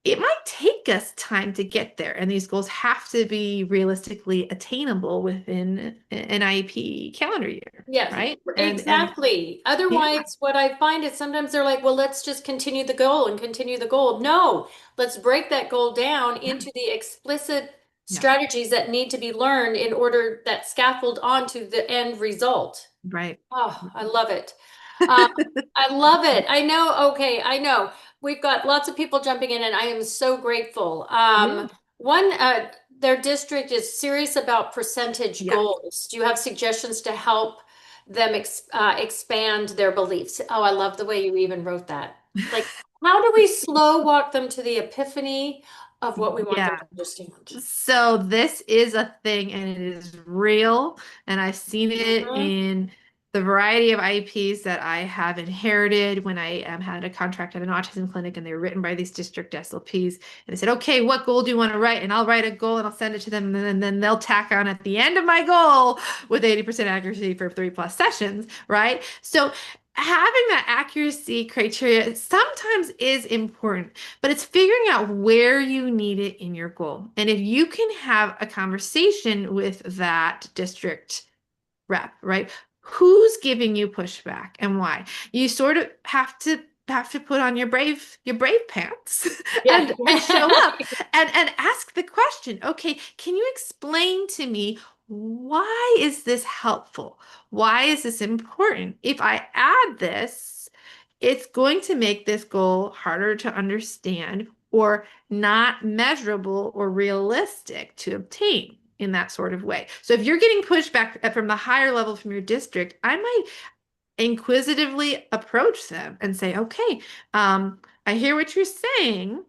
it might take us time to get there. And these goals have to be realistically attainable within an IEP calendar year, Yes, right? And exactly. yeah, Otherwise, what I find is sometimes they're like, well, let's just continue the goal and continue the goal. No, let's break that goal down yeah, into the explicit yeah, strategies that need to be learned in order that scaffold onto the end result. right. Oh, I love it. Um, I love it. I know. Okay, I know. We've got lots of people jumping in, and I am so grateful. Yeah, One, their district is serious about percentage yeah. goals. Do you have suggestions to help them expand their beliefs? Oh, I love the way you even wrote that. Like, how do we slow walk them to the epiphany of what we want them Yeah. to understand? So this is a thing and it is real. And I've seen it Mhm. in the variety of IEPs that I have inherited when I had a contract at an autism clinic, and they were written by these district SLPs. And I said, okay, what goal do you want to write? And I'll write a goal and I'll send it to them. And then they'll tack on at the end of my goal with 80% accuracy for 3+ sessions, right? So having that accuracy criteria sometimes is important, but it's figuring out where you need it in your goal. And if you can have a conversation with that district rep, right? Who's giving you pushback and why? You sort of have to put on your brave pants Yeah. and show up and ask the question, okay, can you explain to me, why is this helpful? Why is this important? If I add this, it's going to make this goal harder to understand or not measurable or realistic to obtain in that sort of way. So if you're getting pushback from the higher level from your district, I might inquisitively approach them and say, okay, I hear what you're saying.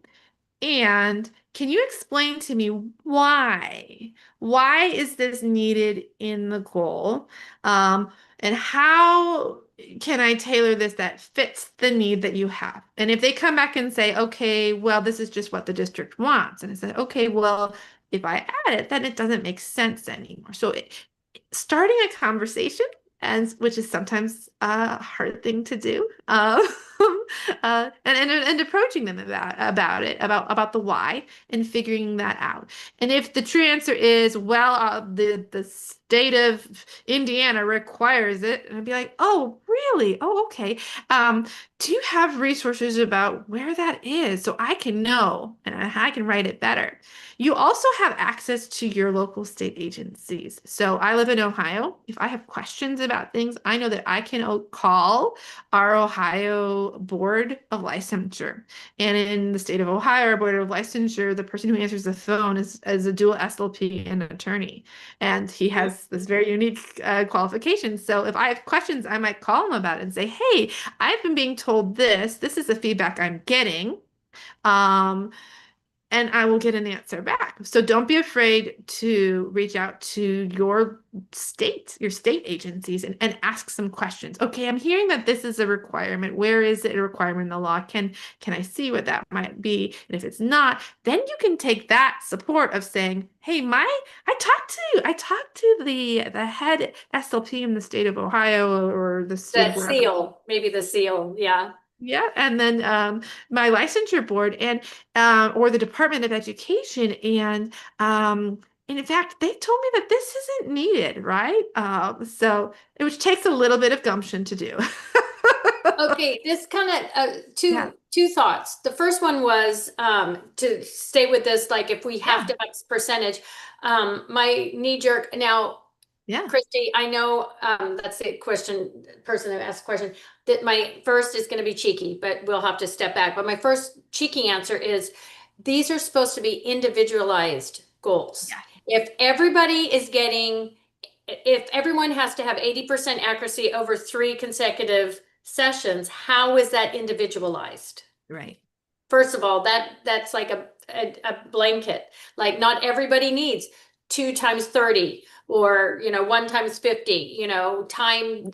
And can you explain to me why? Why is this needed in the goal? And how can I tailor this that fits the need that you have? And if they come back and say, okay, well, this is just what the district wants. And I said, okay, well, if I add it, then it doesn't make sense anymore. So starting a conversation, and which is sometimes a hard thing to do, and approaching them about the why and figuring that out. And if the true answer is, well, the state of Indiana requires it, and I'd be like, oh, really? Oh, okay. Do you have resources about where that is so I can know and I can write it better? You also have access to your local state agencies. So I live in Ohio. If I have questions about things, I know that I can call our Ohio Board of Licensure. And in the state of Ohio, our Board of Licensure, the person who answers the phone is a dual SLP and an attorney. And he has this very unique qualification. So if I have questions, I might call him about it and say, hey, I've been being told this. This is the feedback I'm getting. And I will get an answer back. So don't be afraid to reach out to your state agencies and ask some questions. Okay, I'm hearing that this is a requirement. Where is it a requirement in the law? Can I see what that might be? And if it's not, then you can take that support of saying, hey, I talked to the head SLP in the state of Ohio or the state That of wherever. seal, maybe the seal. Yeah. Yeah, and then my licensure board and or the Department of Education, and in fact, they told me that this isn't needed, right? So which takes a little bit of gumption to do. Okay, this kind of Yeah, two thoughts. The first one was to stay with this, like if we have yeah, to X percentage. My knee jerk now, yeah, Christy, I know that's the person who asked the question, that my first is going to be cheeky, but we'll have to step back. But my first cheeky answer is these are supposed to be individualized goals. yeah, If if everyone has to have 80% accuracy over 3 consecutive sessions, how is that individualized? right. First of all, that's like a blanket. Like not everybody needs 2 times 30 or 1 times 50, time.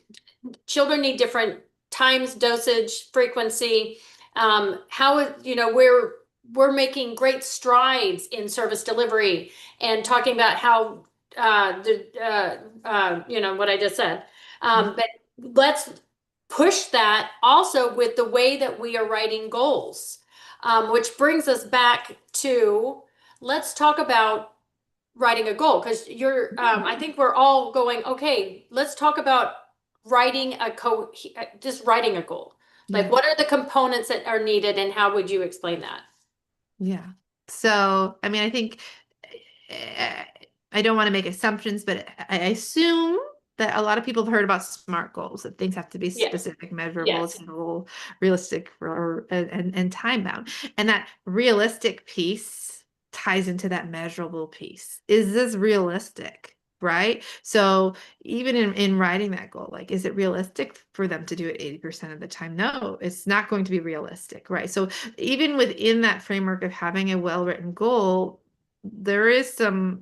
Children need different times, dosage, frequency. We're making great strides in service delivery and talking about how what I just said. But let's push that also with the way that we are writing goals, which brings us back to let's talk about writing a goal because I think we're all going, okay, let's talk about just writing a goal. Like Yeah. what are the components that are needed and how would you explain that? Yeah. So, I mean, I think uh, I don't want to make assumptions, but I assume that a lot of people have heard about SMART goals, that things have to be Yes. specific, measurable, Yes. attainable, realistic, and time bound. And that realistic piece ties into that measurable piece. Is this realistic? Right? So even in writing that goal, like, is it realistic for them to do it 80% of the time? No, it's not going to be realistic, right? So even within that framework of having a well-written goal, there is some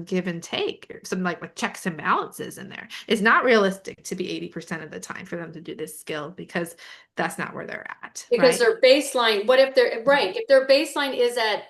give and take, some like checks and balances in there. It's not realistic to be 80% of the time for them to do this skill because that's not where they're at, Because right? their baseline, what if they're right? If their baseline is at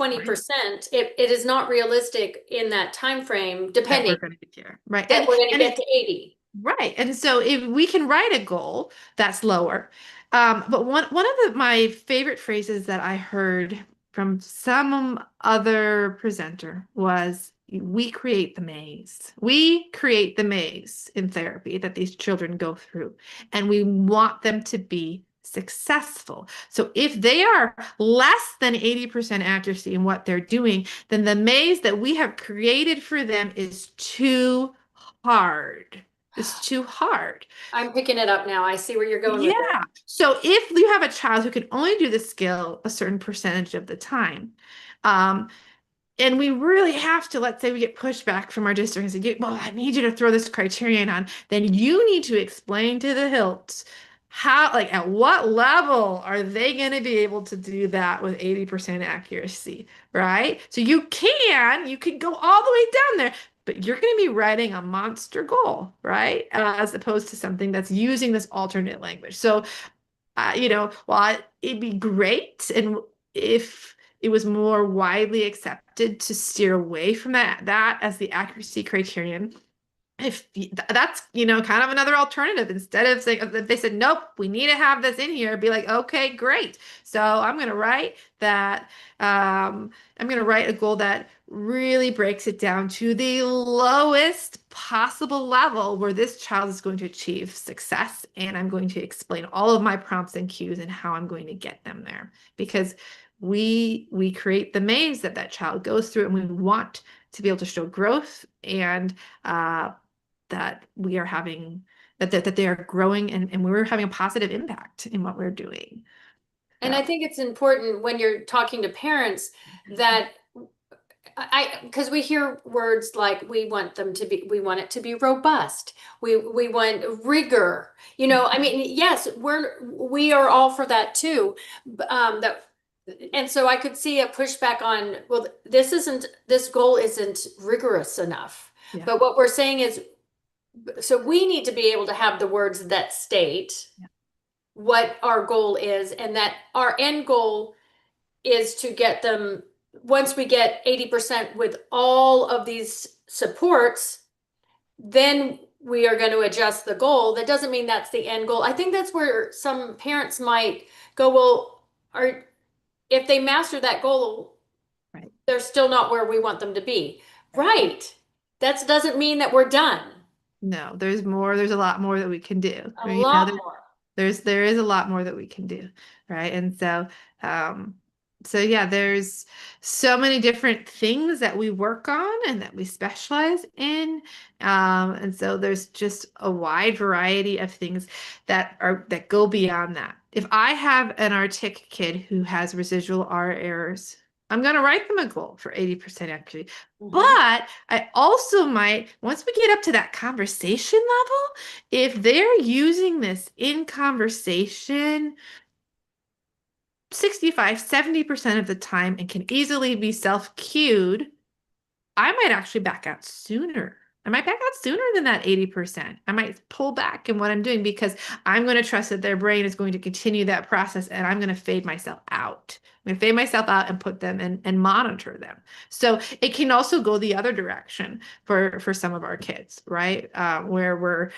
Right. 20%, it is not realistic in that time frame, That depending we're going to be here, right? that we're going to And get if to 80. right. And so if we can write a goal that's lower. But one of my favorite phrases that I heard from some other presenter was, we create the maze. We create the maze in therapy that these children go through, and we want them to be successful. So if they are less than 80% accuracy in what they're doing, then the maze that we have created for them is too hard. It's too hard. I'm picking it up now. I see where you're going with it. Yeah. So if you have a child who can only do the skill a certain percentage of the time, um, and we really have to, let's say we get pushback from our district and say, well, I need you to throw this criterion on, then you need to explain to the hilt how, like, at what level are they going to be able to do that with 80% accuracy, right? So you can go all the way down there, but you're going to be writing a monster goal, right? As opposed to something that's using this alternate language. So while it'd be great, and if it was more widely accepted to steer away from that as the accuracy criterion, if that's kind of another alternative, instead of saying, if they said nope, we need to have this in here, be like, okay, great. So I'm going to write that. I'm going to write a goal that really breaks it down to the lowest possible level where this child is going to achieve success, and I'm going to explain all of my prompts and cues and how I'm going to get them there, because we create the maze that child goes through, and we want to be able to show growth, and that we are having that they are growing, and we're having a positive impact in what we're doing. And I So, think it's important when you're talking to parents that because we hear words like we want it to be robust. We want rigor. I mean, yes, we are all for that too. That and so I could see a pushback on, well, this goal isn't rigorous enough. yeah, But what we're saying is, so we need to be able to have the words that state yeah, what our goal is, and that our end goal is to get them, once we get 80% with all of these supports, then we are going to adjust the goal. That doesn't mean that's the end goal. I think that's where some parents might go, well, if they master that goal, right. they're still not where we want them to be. Right. Right. That doesn't mean that we're done. No, there's more. There's a lot more that we can do. A lot more. There is a lot more that we can do, right? And um, so yeah, there's so many different things that we work on and that we specialize in, and so there's just a wide variety of things that go beyond that. If I have an Artic kid who has residual R errors, I'm going to write them a goal for 80% accuracy. Mhm. But I also might, once we get up to that conversation level, if they're using this in conversation 65, 70% of the time and can easily be self-cued, I might actually back out sooner. I might back out sooner than that 80%. I might pull back in what I'm doing because I'm going to trust that their brain is going to continue that process, and I'm going to fade myself out. I'm going to fade myself out and put them in and monitor them. So it can also go the other direction for some of our kids, right? Where we're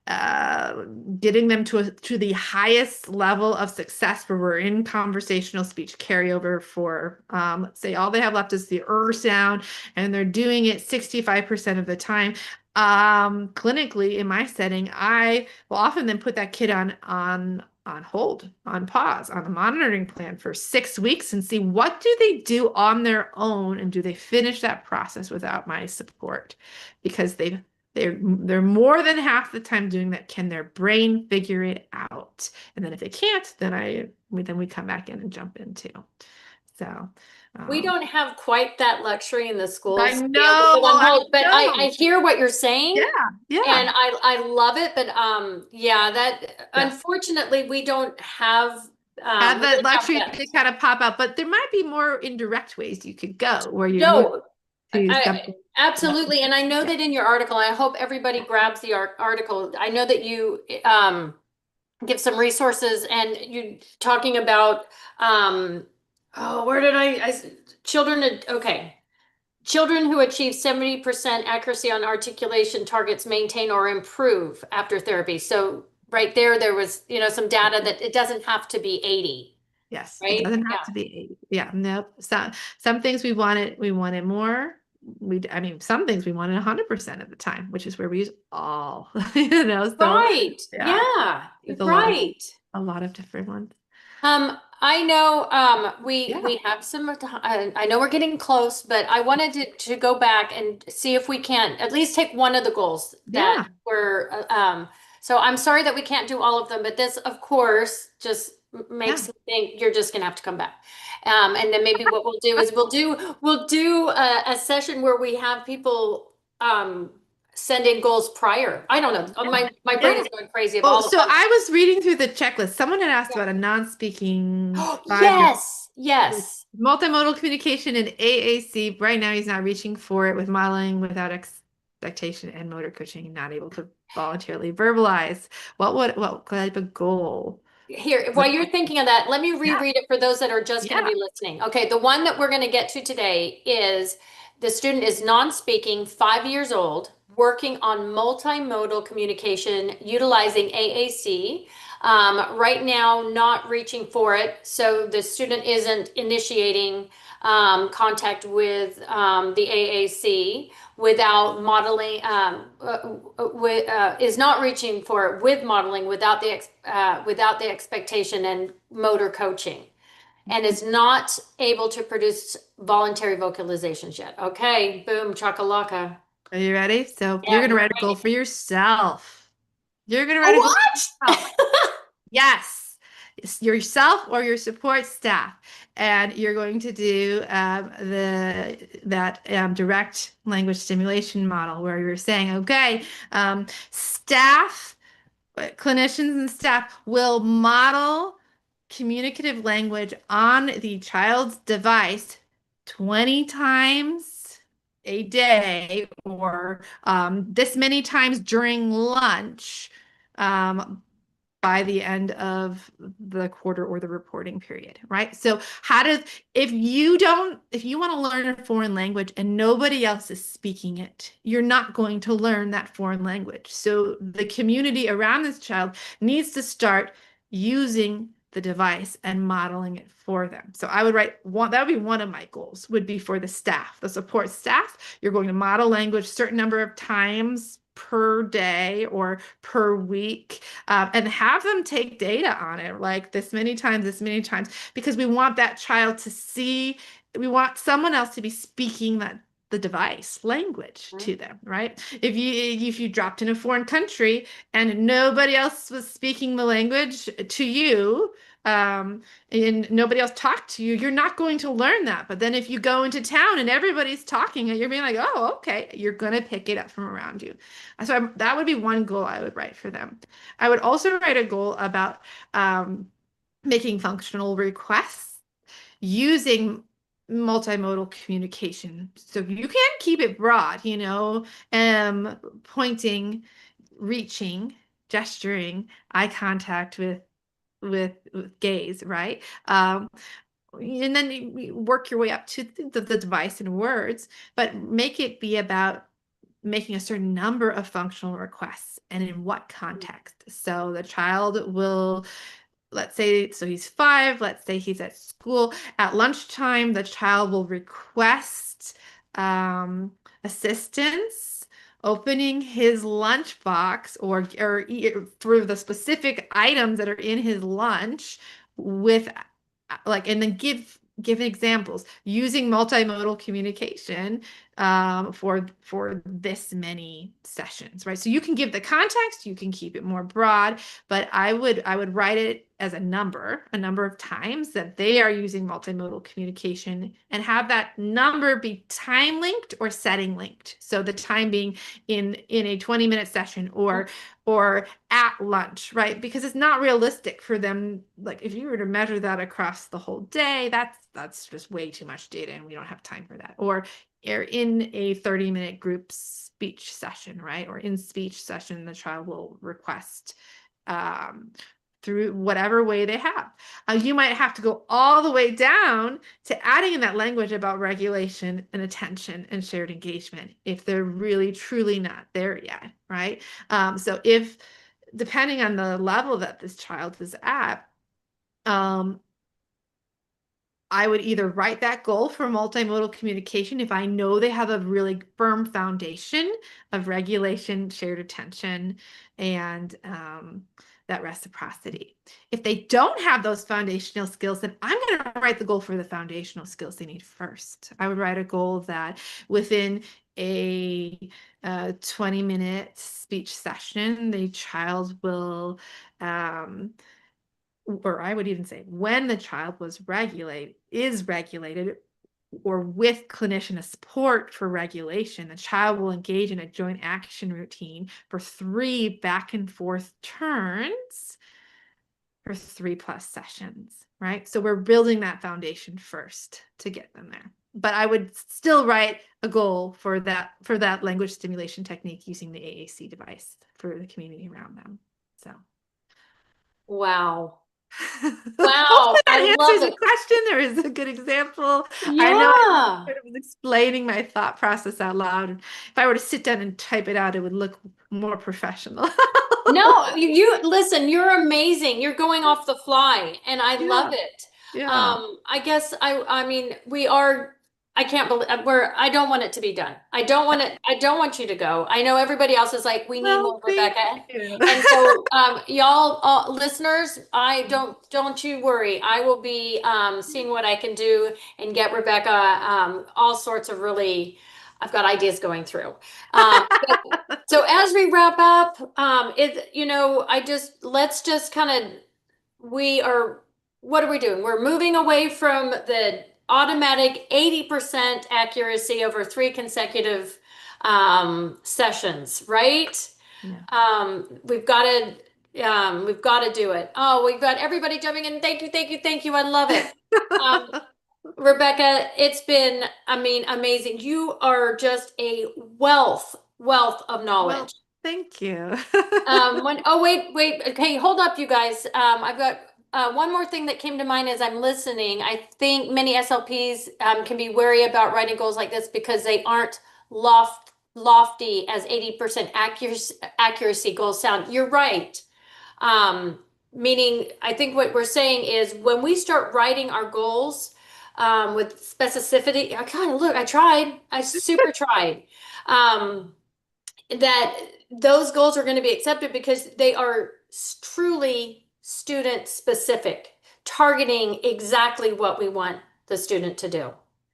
uh, getting them to the highest level of success, where we're in conversational speech carryover for, let's say all they have left is the sound, and they're doing it 65% of the time. Clinically, in my setting, I will often then put that kid on hold, on pause, on a monitoring plan for 6 weeks, and see what do they do on their own, and do they finish that process without my support, because they're more than half the time doing that. Can their brain figure it out? And then if they can't, then we come back in and jump in too. So We um, don't have quite that luxury in the I schools to be able to know, put on I hold, but I know. hear what you're Yeah, saying, and yeah, I love it, but yeah, that yeah. unfortunately we don't have Have we the don't have luxury that. to kind of pop out, but there might be more indirect ways you could go where you're moving No, to I something. absolutely. And I know Yeah. that in your article, I hope everybody grabs the article. I know that you give some resources and you talking about oh, where did children, okay. Children who achieve 70% accuracy on articulation targets maintain or improve after therapy. So right there, there was, some data that it doesn't have to be 80, Yes, it right? doesn't Yeah. have to be 80. Yeah, nope. Some things we wanted more. I mean, some things we wanted 100% of the time, which is where we use all, so Right. yeah, Yeah. there's Right. a lot of different ones. I know we Yeah, have some I know we're getting close, but I wanted to go back and see if we can at least take one of the goals that yeah, were so I'm sorry that we can't do all of them, but this of course just yeah. makes me think you're just gonna have to come back. And then maybe what we'll do is we'll do a session where we have people send in goals prior. I don't know. My brain Yeah. is going crazy of Oh, all of so them. I was reading through the checklist. Someone had asked about a non-speaking Oh, 5 year yes, with yes. multimodal communication and AAC. Right now, he's not reaching for it with modeling without expectation and motor coaching, not able to voluntarily verbalize. What type of goal? Here, while you're thinking of that, let me Yeah, reread it for those that are just going to yeah, be listening. Okay, the one that we're going to get to today is the student is non-speaking, 5 years old, working on multimodal communication utilizing AAC. Right now, not reaching for it, so the student isn't initiating contact with the AAC without modeling, is not reaching for it with modeling without the expectation and motor coaching, and is not able to produce voluntary vocalizations yet. Okay, boom, chakalaka. Are you ready? So you're Yeah, gonna we're write a goal ready. for yourself. You're gonna Oh, write a goal for yourself. what? Yes, it's yourself or your support staff, and you're going to do the that direct language stimulation model where you're saying, okay, staff, clinicians, and staff will model communicative language on the child's device 20 times a day or this many times during lunch. Um, by the end of the quarter or the reporting period, right? So if you want to learn a foreign language and nobody else is speaking it, you're not going to learn that foreign language. So the community around this child needs to start using the device and modeling it for them. So I would write one, that would be one of my goals, would be for the staff, the support staff. You're going to model language certain number of times per day or per week, and have them take data on it, like this many times, because we want that child to see, we want someone else to be speaking the device language to them, right? If you dropped in a foreign country and nobody else was speaking the language to you, and nobody else talked to you, you're not going to learn that. But then if you go into town and everybody's talking, you're being like, oh, okay, you're going to pick it up from around you. So that would be one goal I would write for them. I would also write a goal about making functional requests using multimodal communication. So you can keep it broad, pointing, reaching, gesturing, eye contact with gaze, right? And then you work your way up to the device and words, but make it be about making a certain number of functional requests and in what context. So the child will, let's say, so he's 5, let's say he's at school. At lunchtime, the child will request assistance opening his lunchbox or for the specific items that are in his lunch with and then give examples using multimodal communication for this many sessions, right? So you can give the context, you can keep it more broad, but I would write it as a number of times that they are using multimodal communication, and have that number be time linked or setting linked. So the time being in a 20-minute session, or at lunch, right? Because it's not realistic for them. Like if you were to measure that across the whole day, that's just way too much data, and we don't have time for that. Or in a 30-minute group speech session, right? Or in speech session, the child will request through whatever way they have. You might have to go all the way down to adding in that language about regulation and attention and shared engagement if they're really truly not there yet, right? So if, depending on the level that this child is at, I would either write that goal for multimodal communication if I know they have a really firm foundation of regulation, shared attention, and that reciprocity. If they don't have those foundational skills, then I'm going to write the goal for the foundational skills they need first. I would write a goal that within a 20-minute speech session, the child will or I would even say when the child is regulated, or with clinician support for regulation, the child will engage in a joint action routine for 3 back and forth turns for 3+ sessions, right? So we're building that foundation first to get them there. But I would still write a goal for that language stimulation technique using the AAC device for the community around them. So. Wow. Hopefully Wow. that I love answers your it. question. There is a good example. I know I Yeah. sort of was explaining my thought process out loud. If I were to sit down and type it out, it would look more professional. No, you listen, you're amazing. You're going off the fly and I love Yeah, it. yeah. I guess I mean I can't believe I don't want it to be done. I don't want you to go. I know everybody else is like, we need Well, more thank Rebecca. you. And so y'all listeners, I don't you worry. I will be seeing what I can do and get Rebecca all sorts of really I've got ideas going through. So as we wrap up, let's just kind of, what are we doing? We're moving away from the automatic 80% accuracy over 3 consecutive sessions, right? Yeah. We've got to do it. Oh, we've got everybody jumping in. Thank you, thank you, thank you. I love it. Um, Rebecca, it's been, I mean, amazing. You are just a wealth of Well, knowledge. thank you. Wait. Okay, hold up, you guys. I've got one more thing that came to mind as I'm listening. I think many SLPs can be wary about writing goals like this because they aren't lofty as 80% accuracy goals sound. You're right. Meaning, I think what we're saying is when we start writing our goals with specificity, I super tried. That those goals are going to be accepted because they are truly student specific, targeting exactly what we want the student to do.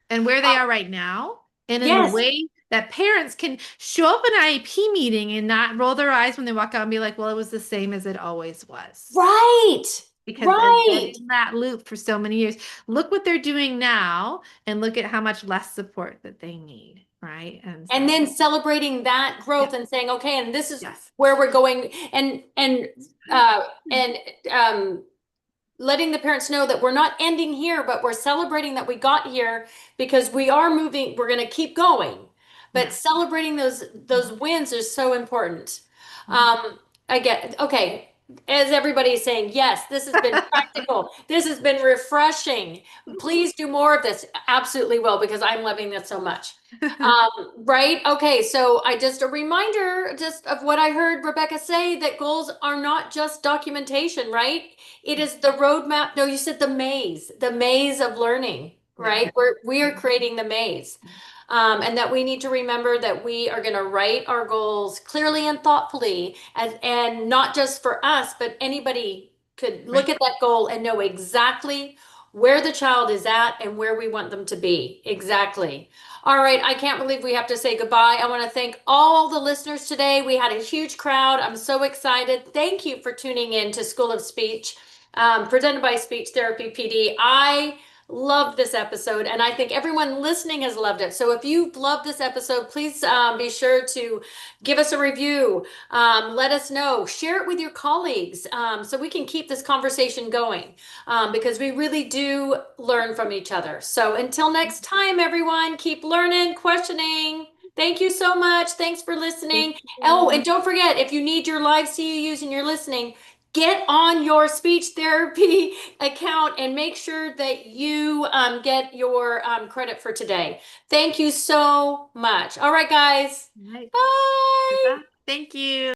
And where they are right now, and in a Yes, way that parents can show up in an IEP meeting and not roll their eyes when they walk out and be like, well, it was the same as it always was. right, Because they've been right. in that loop for so many years. Look what they're doing now and look at how much less support that they need, right? And And so, then celebrating that yeah, growth and saying, okay, and this is yes. where we're going, and letting the parents know that we're not ending here, but we're celebrating that we got here because we are moving, we're going to keep going. But Yeah. celebrating those wins is so important. Mhm. I get okay. As everybody is saying, yes, this has been practical. This has been refreshing. Please do more of this. Absolutely will, because I'm loving this so much. Right? Okay, so I just a reminder just of what I heard Rebecca say that goals are not just documentation, right? It is the roadmap. No, you said the maze of learning, Yeah. right? We are creating the maze. And that we need to remember that we are going to write our goals clearly and thoughtfully, and not just for us, but anybody could look Right. at that goal and know exactly where the child is at and where we want them to be. Exactly. All right, I can't believe we have to say goodbye. I want to thank all the listeners today. We had a huge crowd. I'm so excited. Thank you for tuning in to School of Speech, presented by Speech Therapy PD. I loved this episode, and I think everyone listening has loved it. So if you've loved this episode, please be sure to give us a review. Let us know. Share it with your colleagues so we can keep this conversation going because we really do learn from each other. So until next time, everyone, keep learning, questioning. Thank you so much. Thanks for listening. Oh, and don't forget, if you need your live CEUs and you're listening, get on your speech therapy account and make sure that you get your credit for today. Thank you so much. All right, guys. Right. Bye. Thank you.